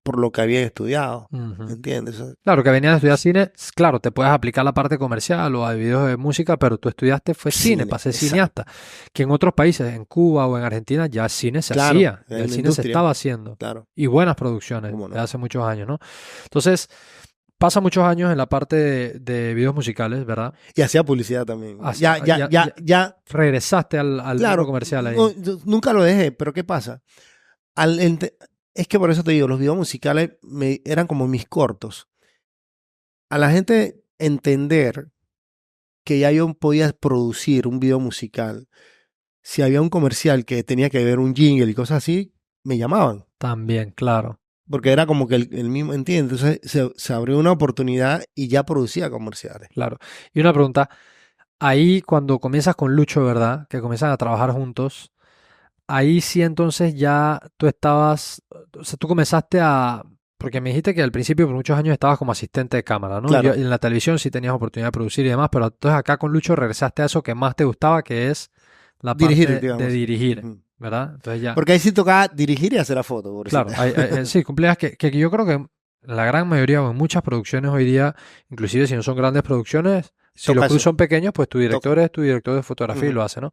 por lo que habían estudiado. ujú. ¿Entiendes? O sea, Claro, que venías a estudiar cine, claro, te puedes aplicar la parte comercial o a videos de música, pero tú estudiaste fue cine, para ser exacto. cineasta. Que en otros países, en Cuba o en Argentina, ya el cine se Claro, hacía, hay ya el una cine se industria. estaba haciendo. Claro, Y buenas producciones cómo de no. hace muchos años, ¿no? Entonces, pasa muchos años en la parte de videos musicales, ¿verdad? Y hacía publicidad también. Hasta- Ya. regresaste al mundo Claro, comercial ahí. no, yo nunca lo dejé, pero ¿qué pasa? Es que por eso te digo, los videos musicales eran como mis cortos. A la gente entender que ya yo podía producir un video musical, si había un comercial que tenía que ver un jingle y cosas así, me llamaban. También, claro. Porque era como que el mismo, ¿entiendes? Entonces se abrió una oportunidad y ya producía comerciales. Claro. Y una pregunta, ahí cuando comienzas con Lucho, ¿verdad? Que comienzan a trabajar juntos, ahí sí entonces ya tú estabas, o sea, tú comenzaste porque me dijiste que al principio por muchos años estabas como asistente de cámara, ¿no? Claro. En la televisión sí tenías oportunidad de producir y demás, pero entonces acá con Lucho regresaste a eso que más te gustaba, que es la Dirigir, parte digamos. de dirigir, Ujú. ¿verdad? Entonces ya, Porque ahí sí tocaba dirigir y hacer la foto, claro, pobrecita. sí, cumplías que yo creo que en la gran mayoría o en muchas producciones hoy día, inclusive si no son grandes producciones, si los Toca crews eso. son pequeños, pues tu director es tu director de fotografía y Ujú. lo hace, ¿no?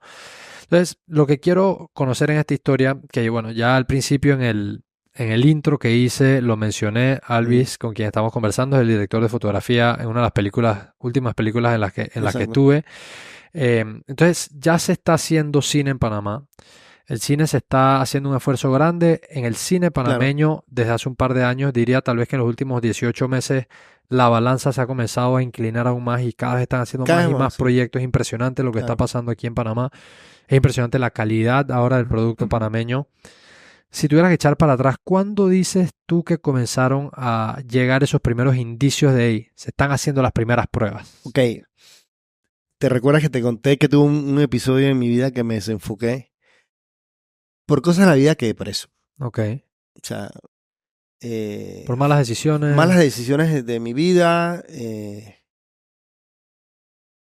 Entonces, lo que quiero conocer en esta historia, que bueno, ya al principio en el intro que hice lo mencioné, Alvis, con quien estamos conversando, es el director de fotografía en una de las últimas películas en las que Exacto. estuve. Entonces, ya se está haciendo cine en Panamá. El cine se está haciendo un esfuerzo grande. En el cine Claro. panameño, desde hace un par de años, diría tal vez que en los últimos 18 meses, la balanza se ha comenzado a inclinar aún más y cada vez están haciendo Cada más vez y más más, sí. proyectos. Es impresionante lo que está Claro. pasando aquí en Panamá. Es impresionante la calidad ahora del producto panameño. Si tuvieras que echar para atrás, ¿cuándo dices tú que comenzaron a llegar esos primeros indicios de ahí? Se están haciendo las primeras pruebas. Ok. ¿Te recuerdas que te conté que tuve un episodio en mi vida que me desenfoqué? Por cosas de la vida quedé preso. Ok. O sea, Por malas decisiones. malas decisiones de mi vida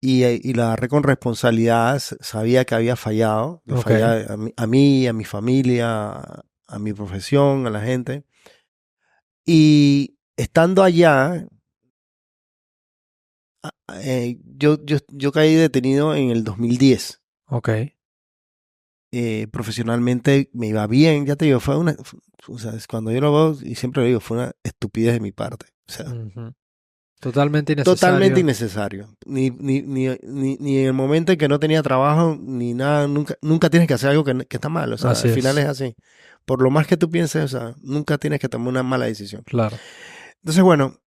y la agarré con responsabilidad. Sabía que había fallado. Le Ok. fallé a mí, a mi familia, a mi profesión, a la gente. Y estando allá, yo caí detenido en el 2010. Ok. Profesionalmente me iba bien, ya te digo, o sea, cuando yo lo veo, y siempre lo digo, fue una estupidez de mi parte. O sea, Ujú. Totalmente totalmente innecesario. innecesario. Ni en el momento en que no tenía trabajo, ni nada, nunca tienes que hacer algo que está mal. O sea, Así al final es. es así. Por lo más que tú pienses, o sea, nunca tienes que tomar una mala decisión. Claro. Entonces, bueno,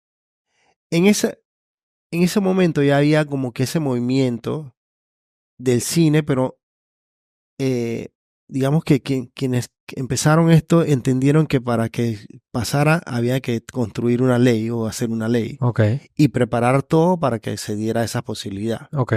en ese momento ya había como que ese movimiento del cine, pero digamos que quienes empezaron esto entendieron que para que pasara había que construir una ley o hacer una ley Ok. y preparar todo para que se diera esa posibilidad. Ok.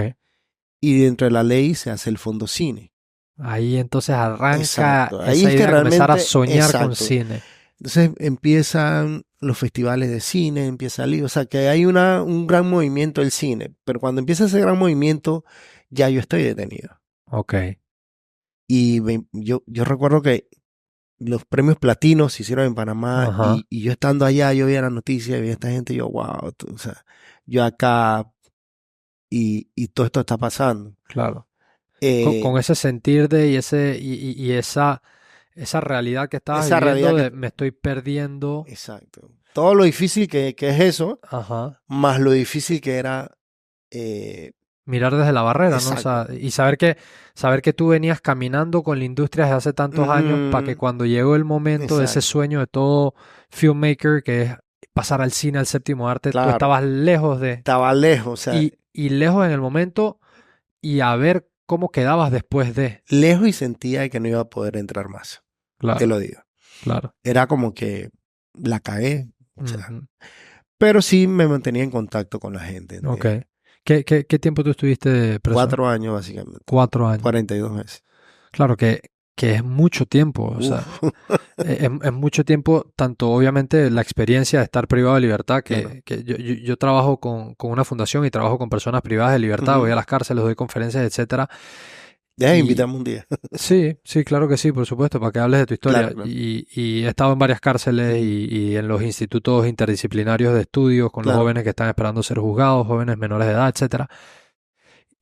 Y dentro de la ley se hace el fondo cine. Ahí entonces arranca Exacto. Ahí esa es que idea de comenzar a realmente, soñar con exacto. cine. Entonces empiezan los festivales de cine, empieza el, o sea, que hay un gran movimiento del cine, pero cuando empieza ese gran movimiento ya yo estoy detenido. Ok. Y yo recuerdo que los premios platinos se hicieron en Panamá Ajá. y yo estando allá, yo veía la noticia y veía a esta gente y yo, wow, o sea, yo acá y todo esto está pasando. Claro. Eh, Con ese sentir y esa realidad que estabas esa viviendo realidad de me estoy perdiendo. exacto. Todo lo difícil que es eso, Ajá. más lo difícil que era mirar desde la barrera, ¿no? O Exacto. sea, y saber que tú venías caminando con la industria desde hace tantos años para que Ujú, cuando llegó el momento de ese exacto. sueño de todo filmmaker, que es pasar al cine, al séptimo arte, tú Claro. estabas lejos de, Estaba lejos, o sea, y lejos en el momento y a ver cómo quedabas después de. lejos y sentía que no iba a poder entrar más. Te Claro, lo digo. claro. Era como que la cagué. O sea, Ujú. pero sí me mantenía en contacto con la gente, Ok. ¿entiendes? ¿Qué tiempo tú estuviste preso? 4 años básicamente. 4 años. 42 meses. Claro que es mucho tiempo, o sea, Uf, es mucho tiempo, tanto obviamente la experiencia de estar privado de libertad, claro. que yo trabajo con una fundación y trabajo con personas privadas de libertad, voy a Ujú. las cárceles, doy conferencias, etcétera. Deja de Y invitarme un día. sí, sí, claro que sí, por supuesto, para que hables de tu Claro, historia. claro. Y he estado en varias cárceles Ujú. y en los institutos interdisciplinarios de estudios con los Claro. jóvenes que están esperando ser juzgados, jóvenes menores de edad, etcétera.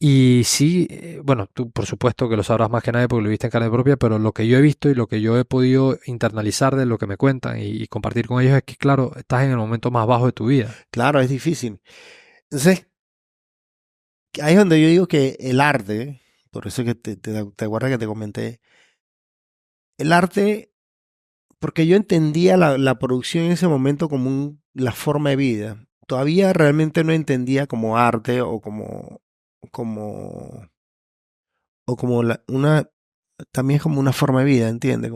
Y sí, bueno, tú por supuesto que lo sabrás más que nadie porque lo viste en carne propia, pero lo que yo he visto y lo que yo he podido internalizar de lo que me cuentan y compartir con ellos es que, claro, estás en el momento más bajo de tu vida. Claro, es difícil. Entonces, ahí es donde yo digo que el arte, por eso que te acuerdas que te comenté, el arte, porque yo entendía la producción en ese momento como la forma de vida. Todavía realmente no entendía como arte como, o como también es como una forma de vida, ¿entiendes?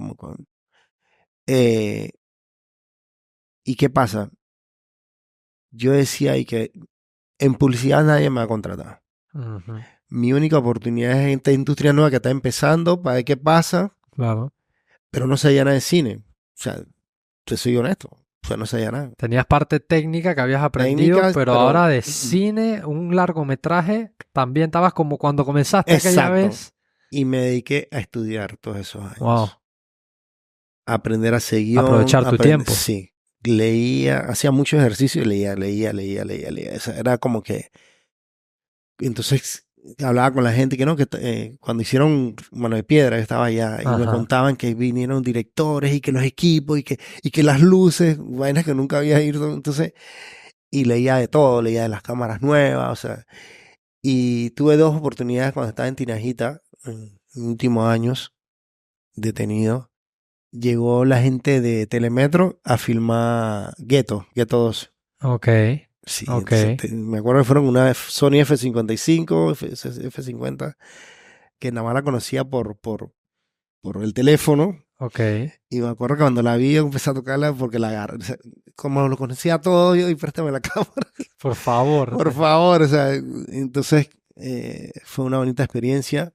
Eh, ¿Y qué pasa? Yo decía y que en publicidad nadie me va a contratar. Ujú, Mi única oportunidad es en esta industria nueva que está empezando para ver qué pasa, claro. pero no sabía nada de cine. O sea, te soy honesto. O sea, no sabía nada. Tenías parte técnica que habías aprendido, Técnicas, pero pero ahora de cine, un largometraje, también estabas como cuando comenzaste aquella exacto. vez. Y me dediqué a estudiar todos esos Wow, años. A aprender a hacer guión, aprovechar tu tiempo. sí. Leía, hacía mucho ejercicio y leía. Era como que, entonces hablaba con la gente que no, cuando hicieron Mano de Piedra, yo estaba allá y me Ajá, contaban que vinieron directores y que los equipos y que las luces, vainas que nunca había ido. Entonces, y leía de todo, leía de las cámaras nuevas, o sea, y tuve dos oportunidades cuando estaba en Tinajita, en últimos años, detenido. Llegó la gente de Telemetro a filmar Ghetto 2. ok, Sí, ok, entonces me acuerdo que fueron una Sony F55, F50, que nada más la conocía por el teléfono. ok. Y me acuerdo que cuando la vi, yo empecé a tocarla porque la agarré. O sea, como lo conocía todo, yo, y préstame la cámara, Por favor. por favor. O sea, entonces fue una bonita experiencia.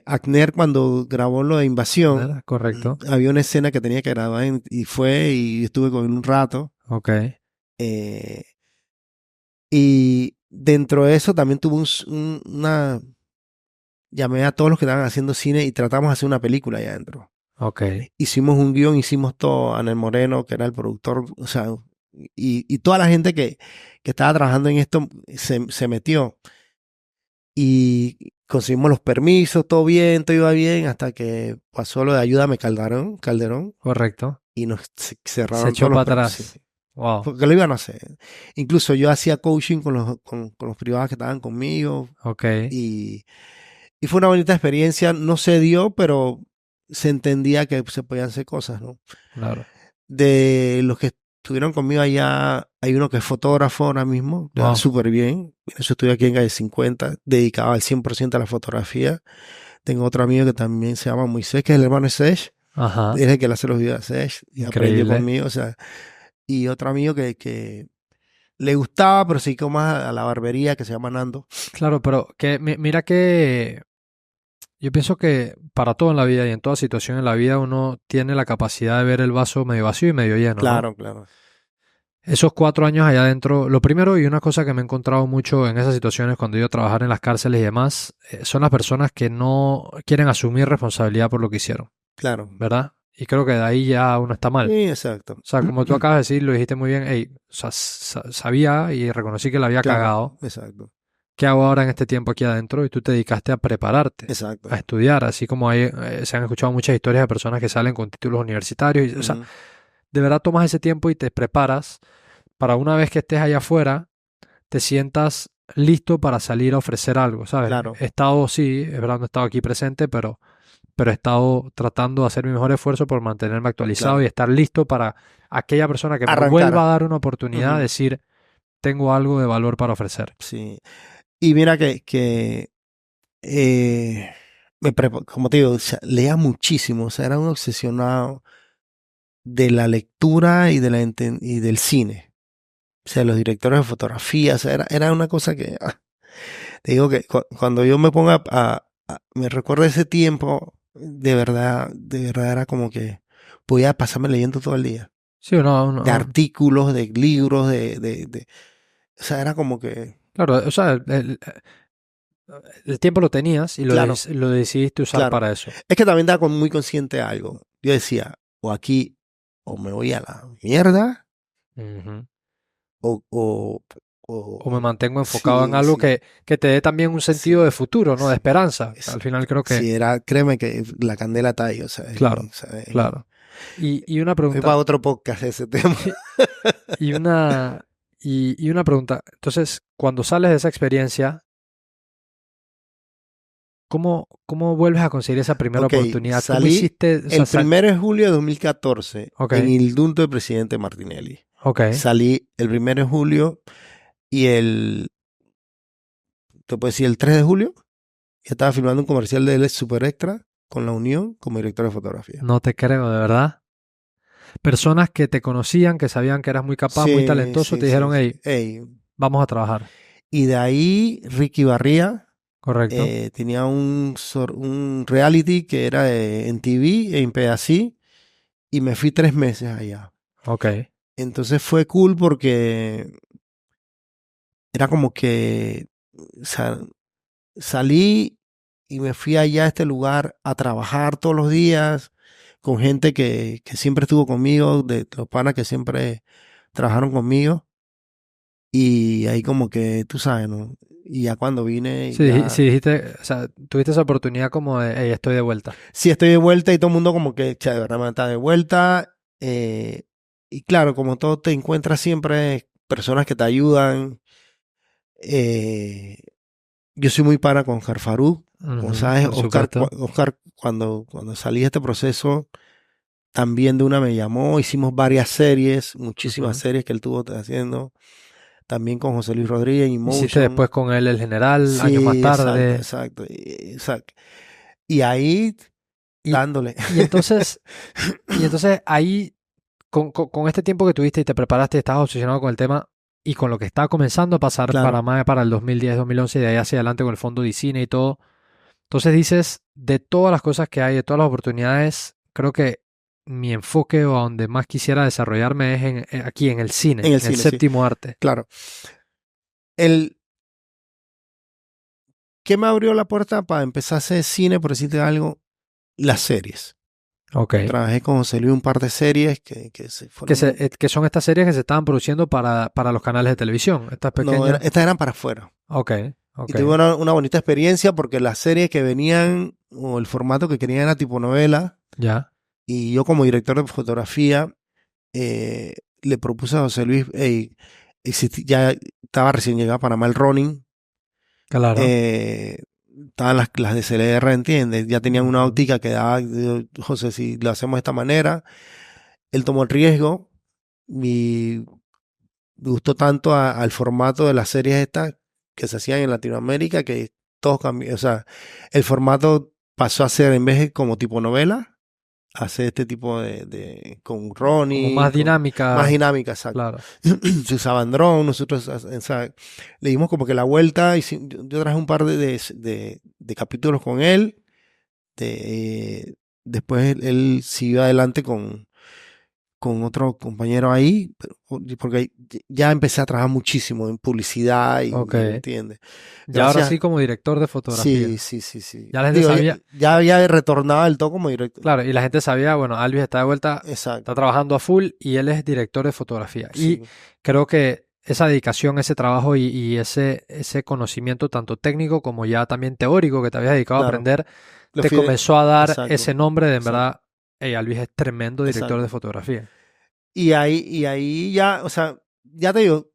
Agner, cuando grabó lo de Invasión, Correcto. había una escena que tenía que grabar y fue y estuve con él un rato. Ok. eh, y dentro de eso también tuve una... Llamé a todos los que estaban haciendo cine y tratamos de hacer una película allá adentro. Ok, Hicimos un guión, hicimos todo, Anel Moreno, que era el productor, o sea, y toda la gente que estaba trabajando en esto se metió. Y conseguimos los permisos, todo bien, todo iba bien, hasta que pasó lo de Ayúdame Calderón, correcto. y nos Se cerraron echó todos los para permisos. atrás. Wow. Porque lo iban a hacer. Incluso yo hacía coaching con los privados que estaban conmigo, Ok, y, y fue una bonita experiencia. No se dio, pero se entendía que se podían hacer cosas, ¿no? claro. De los que estuvieron conmigo allá, hay uno que es fotógrafo ahora mismo, le va Wow. súper bien. Eso estuve aquí en Calle 50, dedicado al 100% a la fotografía. Tengo otro amigo que también se llama Moisés, que es el hermano de Sech. Ajá. Es el que le hace los videos a Sech y aprendió Increíble. conmigo. O sea, y otro amigo que le gustaba, pero se dedicó más a la barbería, que se llama Nando. Claro, pero mira que yo pienso que para todo en la vida y en toda situación en la vida uno tiene la capacidad de ver el vaso medio vacío y medio lleno, ¿no? Claro, claro. Esos 4 años allá adentro, lo primero y una cosa que me he encontrado mucho en esas situaciones cuando he ido a trabajar en las cárceles y demás, son las personas que no quieren asumir responsabilidad por lo que hicieron, Claro. ¿verdad? Y creo que de ahí ya uno está mal. Sí, exacto. O sea, como tú acabas de decir, lo dijiste muy bien, hey, o sea, sabía y reconocí que la había Claro, cagado. exacto. ¿Qué hago ahora en este tiempo aquí adentro? Y tú te dedicaste a prepararte, Exacto. a estudiar, así como hay, se han escuchado muchas historias de personas que salen con títulos universitarios. O sea, Ujú. de verdad tomas ese tiempo y te preparas para una vez que estés allá afuera, te sientas listo para salir a ofrecer algo, ¿sabes? Claro. He estado, sí, es verdad, no he estado aquí presente, pero he estado tratando de hacer mi mejor esfuerzo por mantenerme actualizado Claro. y estar listo para aquella persona que me Arrancar. vuelva a dar una oportunidad, Ujú. decir, tengo algo de valor para ofrecer. Sí. Y mira que como te digo, o sea, leía muchísimo, o sea, era un obsesionado de la lectura y, y del cine. O sea, los directores de fotografía, o sea, era una cosa que, te digo que cuando yo me ponga me recuerdo ese tiempo, de verdad era como que podía pasarme leyendo todo el día. Sí, o no, De artículos, de libros, o sea, era como que... Claro, o sea, el tiempo lo tenías y Claro, lo decidiste usar claro. para eso. Es que también estaba muy consciente de algo. Yo decía, o aquí, o me voy a la mierda, Ujú. o, O me mantengo enfocado en sí, algo sí, que te dé también un sentido de sí, futuro, ¿no? De sí. esperanza. Al final creo que, Sí, créeme que la candela está ahí, o sea, claro, o sea, claro. Y una es para pregunta, otro podcast ese tema. y una, y una pregunta. Entonces, cuando sales de esa experiencia, ¿cómo vuelves a conseguir esa primera Ok, oportunidad? ¿Cómo salí hiciste? O sea, el 1 de julio de 2014 ok, en el indulto del presidente Martinelli. ok. Salí el 1 de julio y te puedo decir, el 3 de julio, ya estaba filmando un comercial de Super Extra con la Unión como director de fotografía. No te creo, de verdad. Personas que te conocían, que sabían que eras muy capaz, muy Sí, talentoso, sí, te sí, dijeron, sí. hey, Ey. vamos a trabajar. Y de ahí Ricky Barría Correcto. tenía un reality que era en TV, en PAC, y me fui 3 meses allá. Ok. Entonces fue cool porque era como que salí y me fui allá a este lugar a trabajar todos los días con gente que siempre estuvo conmigo, de los panas que siempre trabajaron conmigo. Y ahí como que, tú sabes, ¿no? Y ya cuando vine, Sí, ya... sí dijiste, o sea, tuviste esa oportunidad como de, hey, estoy de vuelta. Sí, estoy de vuelta y todo el mundo como que, "Che, de verdad me está de vuelta. Y claro, como todo, te encuentras siempre personas que te ayudan. Eh, yo soy muy pana con Oscar Farú. Como Ujú, sabes, por supuesto. Oscar cuando salí de este proceso, también de una me llamó. Hicimos varias series, muchísimas Ujú. series que él estuvo haciendo. También con José Luis Rodríguez en Hiciste Emotion. después con él El General, años más Sí, exacto, tarde. exacto, exacto. Y ahí Y, dándole. y entonces, y entonces ahí, con este tiempo que tuviste y te preparaste, estabas obsesionado con el tema y con lo que estaba comenzando a pasar Claro, para el 2010, 2011 y de ahí hacia adelante con el fondo de cine y todo. Entonces dices, de todas las cosas que hay, de todas las oportunidades, creo que mi enfoque o a donde más quisiera desarrollarme es aquí, en el en cine, el en el cine, sí, séptimo arte. claro. El, ¿Qué me abrió la puerta para empezar a hacer cine, por decirte algo? Las series. Ok. Trabajé con José Luis un par de series que se fueron... Que son estas series que se estaban produciendo para los canales de televisión, estas No, pequeñas. estas eran para afuera. Ok, Y ok, tuve una bonita experiencia porque las series que venían, o el formato que querían era tipo novela, ya, y yo como director de fotografía le propuse a José Luis, hey, ya estaba recién llegado a Panamá el Ronin, claro. estaban las de CLR, ¿entiendes? Ya tenían una Ujú. óptica que daba, José, si lo hacemos de esta manera, él tomó el riesgo y me gustó tanto al formato de las series estas que se hacían en Latinoamérica que todos cambió, o sea, el formato pasó a ser en vez de como tipo novela, hacer este tipo con Como Ronnie, más con más dinámica, dinámica, exacto. claro. Se usaban drones, nosotros o sea, le dimos como que la vuelta y yo traje un par de capítulos con él. Después él siguió adelante con otro compañero ahí, porque ya empecé a trabajar muchísimo en publicidad Ok. y ¿me entiendes? Ya ahora Gracias. sí como director de Sí, fotografía. sí, sí, sí. Ya la gente Digo, ya, sabía, ya había retornado del todo como director. claro, y la gente sabía, bueno, Alvis está de vuelta, está Exacto. trabajando a full y él es director de fotografía. Y Sí, creo que esa dedicación, ese trabajo y ese conocimiento tanto técnico como ya también teórico que te habías dedicado a claro. aprender, Lo te fui comenzó a dar exacto, ese nombre de en exacto, verdad, hey, Alvis es tremendo director de exacto. fotografía. Y ahí ya, o sea, ya te digo,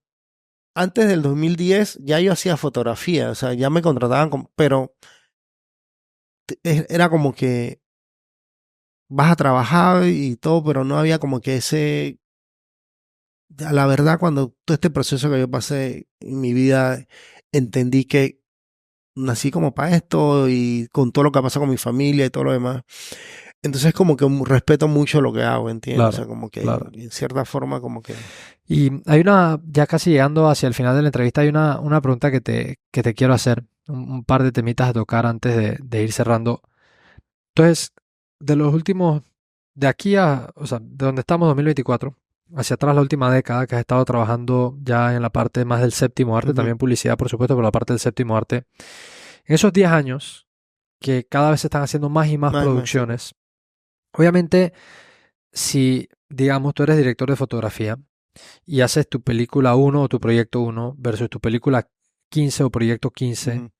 antes del 2010 ya yo hacía fotografía, o sea, ya me contrataban, pero era como que vas a trabajar y todo, pero no había como que ese, a la verdad, cuando todo este proceso que yo pasé en mi vida, entendí que nací como para esto y con todo lo que ha pasado con mi familia y todo lo demás. Entonces como que respeto mucho lo que hago, ¿entiendes? Claro, O sea, como que claro. en cierta forma como que... Y hay una, ya casi llegando hacia el final de la entrevista, hay una pregunta que te quiero hacer, un par de temitas a tocar antes de ir cerrando. Entonces, de los últimos, de aquí a, o sea, de donde estamos, 2024, hacia atrás la última década que has estado trabajando ya en la parte más del séptimo arte, también publicidad, por supuesto, pero la parte del séptimo arte. En esos 10 años, que cada vez se están haciendo más y más Más, sí. producciones, obviamente, si, digamos, tú eres director de fotografía y haces tu película 1 o tu proyecto 1 versus tu película 15 o proyecto 15,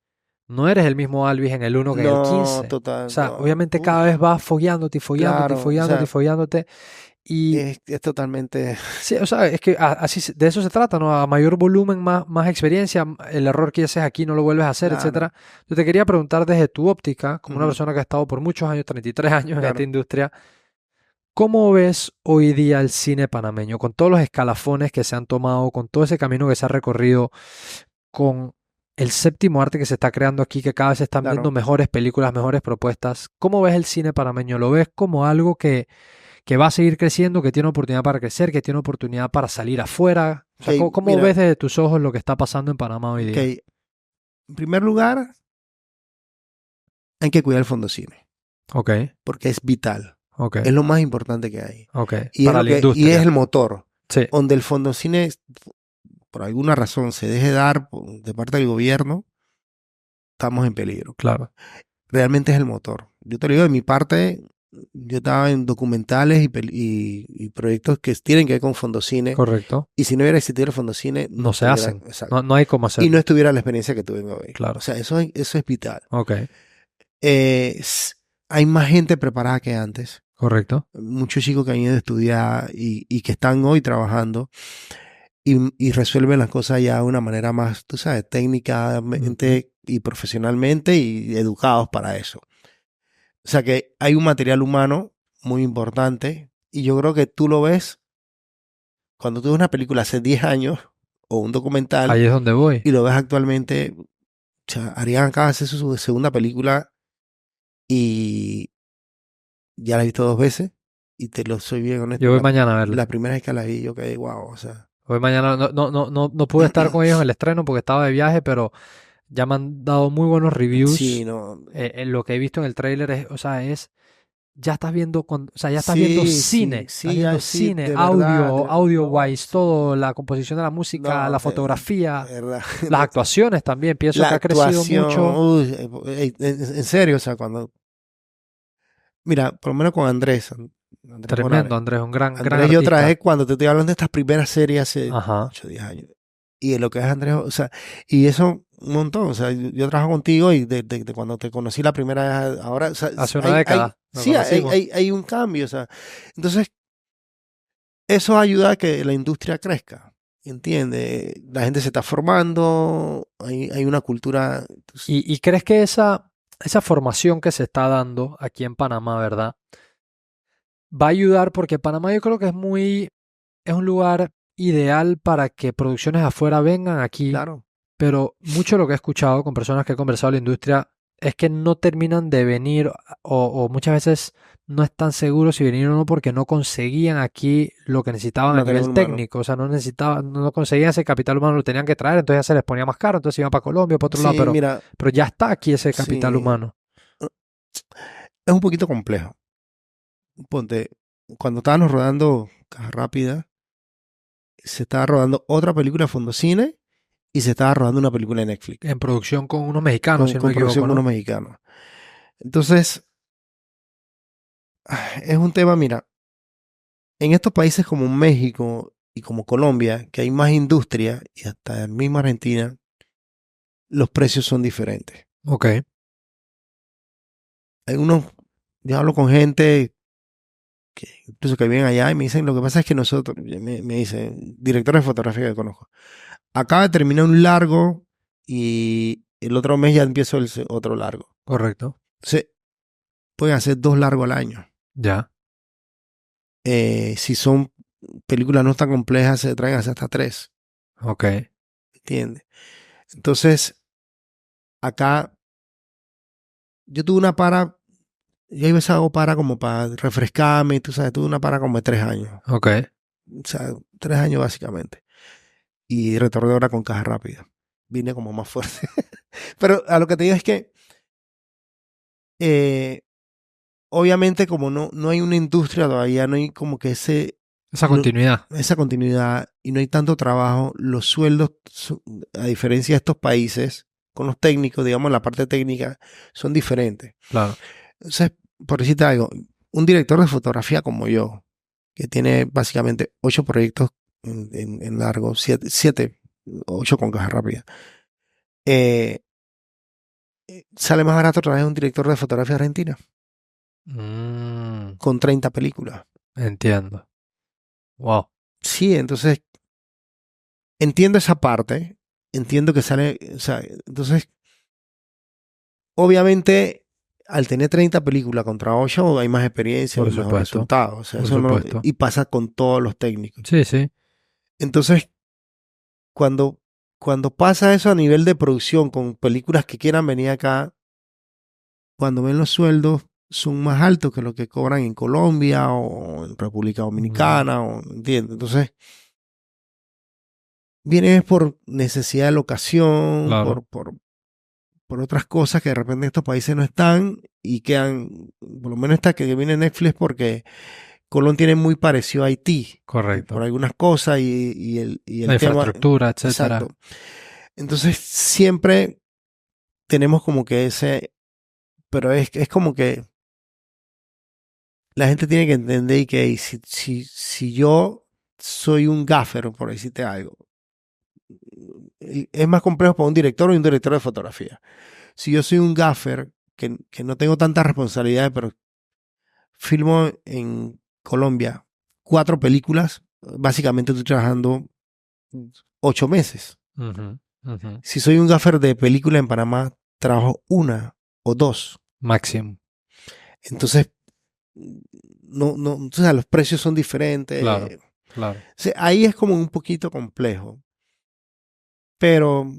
no eres el mismo Alvis en el 1 que en el No, 15. total, O sea, no. obviamente cada vez vas fogueándote y fogueándote y Claro, o fogueándote y sea, fogueándote. Y es totalmente... sí, o sea, es que así de eso se trata, ¿no? A mayor volumen, más experiencia, el error que haces aquí no lo vuelves a hacer, Claro. etcétera. Yo te quería preguntar desde tu óptica, como una Ujú. persona que ha estado por muchos años, 33 años en esta Claro. industria, ¿cómo ves hoy día el cine panameño? Con todos los escalafones que se han tomado, con todo ese camino que se ha recorrido, con el séptimo arte que se está creando aquí, que cada vez se están viendo Claro. mejores películas, mejores propuestas. ¿Cómo ves el cine panameño? ¿Lo ves como algo que va a seguir creciendo, que tiene oportunidad para crecer, que tiene oportunidad para salir afuera? O sea, Ok, ¿cómo mira, ves desde tus ojos lo que está pasando en Panamá hoy ok. día? En primer lugar, hay que cuidar el fondocine, Ok, porque es vital. ok, Es lo más importante que hay. ok. Y es Para lo la que, y es industria. el motor. Sí, Donde el fondocine, por alguna razón, se deje dar de parte del gobierno, estamos en peligro. claro. Realmente es el motor. Yo te lo digo de mi parte, yo estaba en documentales y proyectos que tienen que ver con fondocine. Correcto. Y si no hubiera existido el fondocine, No se estuviera... hacen. Exacto. No hay cómo Y hacerlo. no estuviera la experiencia que tuve hoy. Claro. O sea, eso es vital. Ok, Hay más gente preparada que antes. correcto. Muchos chicos que han ido a estudiar y que están hoy trabajando y resuelven las cosas ya de una manera más, tú sabes, técnicamente y profesionalmente y educados para eso. O sea que hay un material humano muy importante y yo creo que tú lo ves cuando tú ves una película hace 10 años o un documental Ahí es donde voy. y lo ves actualmente. O sea, Arián acaba de hacer su segunda película y ya la he visto 2 veces y te lo soy bien honesto. Yo voy mañana a verla. La primera vez que la vi yo quedé guau, o sea. Voy mañana. No pude estar con ellos en el estreno porque estaba de viaje, pero ya me han dado muy buenos reviews. Sí, no. Lo que he visto en el tráiler es, o sea, ya estás viendo, o sea, ya estás viendo cine, estás viendo sí, cine, de verdad, audio no, wise, todo, la composición de la música, no, la de fotografía, verdad. las actuaciones también, pienso La que ha crecido actuación, mucho. uy, en serio, o sea, mira, por lo menos con Andrés Tremendo, Morales. Andrés, un gran Andrés yo artista. traje cuando te estoy hablando de estas primeras series hace Ajá. 8 o 10 años. Y de lo que es Andrés, o sea, y eso un montón, o sea, yo trabajo contigo y de cuando te conocí la primera vez, ahora, o sea, Hace una década. Nos sí, conocimos. hay un cambio, o sea, entonces eso ayuda a que la industria crezca, ¿entiendes? La gente se está formando, hay una cultura. ¿Y crees que esa formación que se está dando aquí en Panamá, ¿verdad? Va a ayudar porque Panamá yo creo que es un lugar ideal para que producciones afuera vengan aquí, Claro, pero mucho de lo que he escuchado con personas que he conversado en la industria es que no terminan de venir o muchas veces no están seguros si venir o no porque no conseguían aquí lo que necesitaban a material nivel humano. técnico, o sea, no conseguían ese capital humano, lo tenían que traer, entonces ya se les ponía más caro, entonces iban para Colombia o para otro lado, Sí, mira, pero ya está aquí ese capital sí, humano. es un poquito complejo. Ponte, cuando estábamos rodando Caja Rápida, se estaba rodando otra película de Fondocine y se estaba rodando una película de Netflix En producción con unos mexicanos, si no me con producción equivoco, con unos ¿no? mexicanos. Entonces, es un tema, mira, en estos países como México y como Colombia, que hay más industria y hasta en misma Argentina, los precios son diferentes. Ok. Hay unos, yo hablo con gente que incluso que viven allá y me dicen, lo que pasa es que nosotros, me dicen, directores de fotografía que conozco, acaba de terminar un largo y el otro mes ya empiezo el otro largo. Correcto. Entonces, pueden hacer 2 largos al año. Ya. Si son películas no tan complejas, se traen hasta 3. Ok. ¿Entiendes? Entonces, acá yo tuve una para, yo a veces hago para como para refrescarme, tú sabes, tuve una para como de 3 años. Ok. O sea, 3 años básicamente. Y retorné ahora con caja rápida. Vine como más fuerte. Pero a lo que te digo es que obviamente como no hay una industria todavía, no hay como que Esa continuidad. esa continuidad y no hay tanto trabajo, los sueldos, a diferencia de estos países, con los técnicos, digamos, la parte técnica, son diferentes. Claro. Entonces, por decirte algo, un director de fotografía como yo, que tiene básicamente 8 proyectos en largo, 7, 8 con caja rápida, sale más barato traer un director de fotografía argentina con 30 películas. Entiendo. Wow. Sí, entonces entiendo esa parte, entiendo que sale, o sea, entonces, obviamente, al tener 30 películas contra 8 hay más experiencia, Por hay mejor supuesto. resultado. O sea, Por eso no, supuesto. y pasa con todos los técnicos. Sí, sí. Entonces, cuando pasa eso a nivel de producción con películas que quieran venir acá, cuando ven los sueldos son más altos que lo que cobran en Colombia o en República Dominicana, o, ¿entiendes? Entonces, vienen por necesidad de locación, Claro. por otras cosas que de repente en estos países no están y quedan, por lo menos esta que viene Netflix porque Colón tiene muy parecido a Haití. Correcto. Por algunas cosas y el la tema, infraestructura, etcétera. Exacto. Entonces siempre tenemos como que pero es como que la gente tiene que entender que si yo soy un gaffer, por decirte algo, es más complejo para un director o un director de fotografía. Si yo soy un gaffer que no tengo tantas responsabilidades, pero filmo en Colombia 4 películas, básicamente estoy trabajando 8 meses. Uh-huh, uh-huh. Si soy un gaffer de película en Panamá, trabajo 1 o 2. Máximo. Entonces, o sea, los precios son diferentes. Claro, claro. O sea, ahí es como un poquito complejo. Pero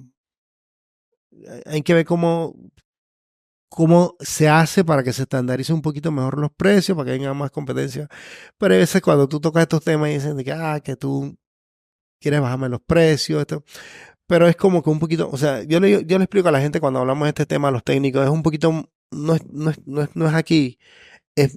hay que ver cómo se hace para que se estandarice un poquito mejor los precios, para que haya más competencia. Pero a veces cuando tú tocas estos temas y dicen de que tú quieres bajarme los precios, esto. Pero es como que un poquito, o sea, yo le explico a la gente cuando hablamos de este tema, a los técnicos, es un poquito, no es aquí, es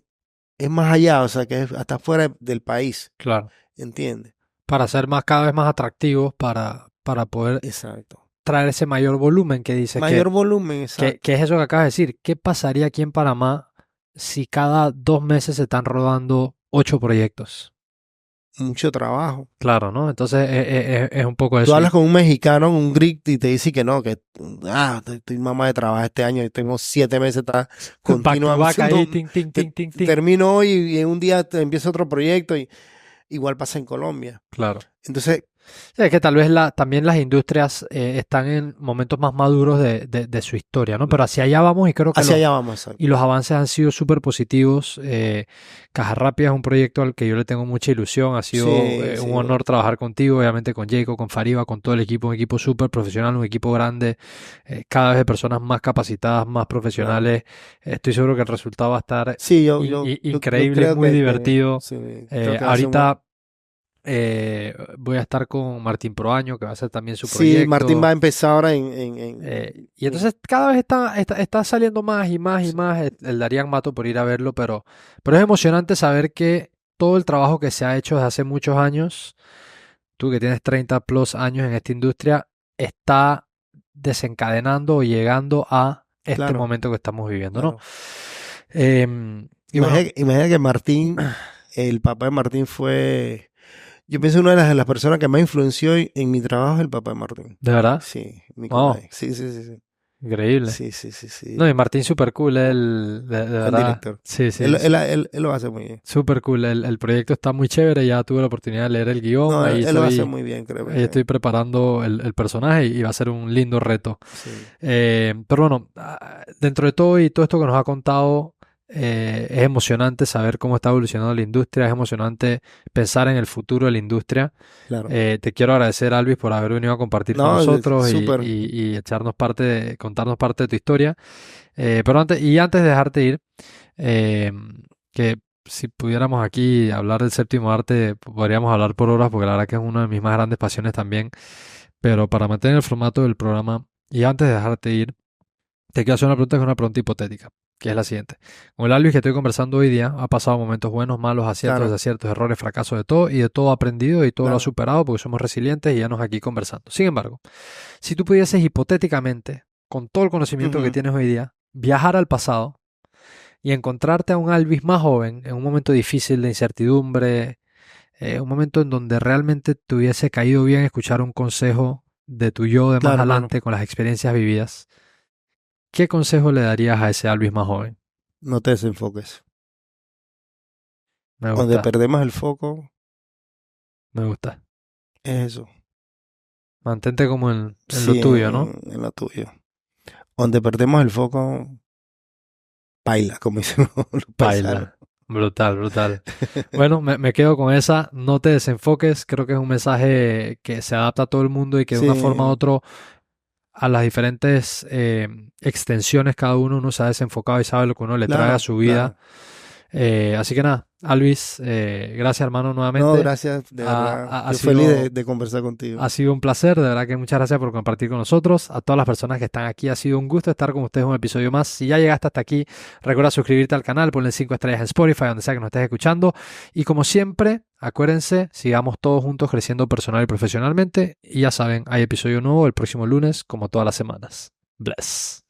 más allá, o sea, que es hasta fuera del país. Claro. ¿Entiendes? Para ser cada vez más atractivos, para poder Exacto. traer ese mayor volumen que dices. Mayor volumen, exacto. Que es eso que acabas de decir. ¿Qué pasaría aquí en Panamá si cada 2 meses se están rodando 8 proyectos? Mucho trabajo. Claro, ¿no? Entonces es un poco eso. Tú hablas con un mexicano, un gringo, y te dice que no, que estoy mamá de trabajo este año y tengo 7 meses continuamente. Termino hoy y en un día empieza otro proyecto y igual pasa en Colombia. Claro. Entonces, es que tal vez también las industrias están en momentos más maduros de su historia, ¿no? Pero hacia allá vamos y creo que hacia allá vamos. Exacto. Y los avances han sido súper positivos. Caja Rápida es un proyecto al que yo le tengo mucha ilusión. Ha sido un honor trabajar contigo, obviamente con Jacob, con Fariba, con todo el equipo. Un equipo súper profesional, un equipo grande, cada vez de personas más capacitadas, más profesionales. Claro. Estoy seguro que el resultado va a estar increíble, yo muy divertido. Ahorita voy a estar con Martín Proaño, que va a ser también su proyecto. Sí, Martín va a empezar ahora y entonces cada vez está saliendo más y más y más el Darían Mato por ir a verlo, pero es emocionante saber que todo el trabajo que se ha hecho desde hace muchos años, tú que tienes 30 plus años en esta industria, está desencadenando o llegando a este momento que estamos viviendo, ¿no? Imagina que Martín, el papá de Martín fue... Yo pienso que una de las personas que más influenció en mi trabajo es el papá de Martín. ¿De verdad? Sí, Nicolás. Sí. Increíble. Sí. No, y Martín super cool, de El verdad. director. Sí. Él lo hace muy bien. Super cool. El proyecto está muy chévere. Ya tuve la oportunidad de leer el guión. No, Ahí él lo hace estoy, muy bien, creo. ahí estoy preparando el personaje y va a ser un lindo reto. Sí. Pero bueno, dentro de todo y todo esto que nos ha contado, es emocionante saber cómo está evolucionando la industria. Es emocionante pensar en el futuro de la industria. Claro. Te quiero agradecer, Alvis, por haber venido a compartir con No, nosotros súper. y contarnos parte de tu historia. Pero antes de dejarte ir, eh, que si pudiéramos aquí hablar del séptimo arte, podríamos hablar por horas, porque la verdad que es una de mis más grandes pasiones también. Pero para mantener el formato del programa, y antes de dejarte ir, te quiero hacer una pregunta que es una pregunta hipotética, que es la siguiente. Con el Alvis que estoy conversando hoy día, ha pasado momentos buenos, malos, aciertos, Claro. desaciertos, errores, fracasos, de todo, y de todo ha aprendido y todo lo ha Claro. superado porque somos resilientes y ya nos aquí conversando. Sin embargo, si tú pudieses hipotéticamente, con todo el conocimiento que Ujú. tienes hoy día, viajar al pasado y encontrarte a un Alvis más joven en un momento difícil de incertidumbre, un momento en donde realmente te hubiese caído bien escuchar un consejo de tu yo de más Claro, hermano. adelante con las experiencias vividas, ¿qué consejo le darías a ese Alvis más joven? No te desenfoques. Me Donde gusta, perdemos el foco me gusta. es eso. Mantente como en lo Sí, tuyo, ¿no? en lo tuyo. Donde perdemos el foco, baila, como dicen los paisanos. Baila. Brutal. Bueno, me quedo con esa. No te desenfoques. Creo que es un mensaje que se adapta a todo el mundo y que de una forma u Sí, otra a las diferentes extensiones cada uno se ha desenfocado y sabe lo que uno le trae a claro, su vida. Así que nada, Alvis, gracias hermano No, nuevamente. gracias, de verdad. Ha Yo feliz sido, de conversar contigo. ha sido un placer, de verdad que muchas gracias por compartir con nosotros. A todas las personas que están aquí, ha sido un gusto estar con ustedes en un episodio más. Si ya llegaste hasta aquí, recuerda suscribirte al canal, ponle 5 estrellas en Spotify, donde sea que nos estés escuchando. Y como siempre, acuérdense, sigamos todos juntos creciendo personal y profesionalmente. Y ya saben, hay episodio nuevo el próximo lunes, como todas las semanas. Bless.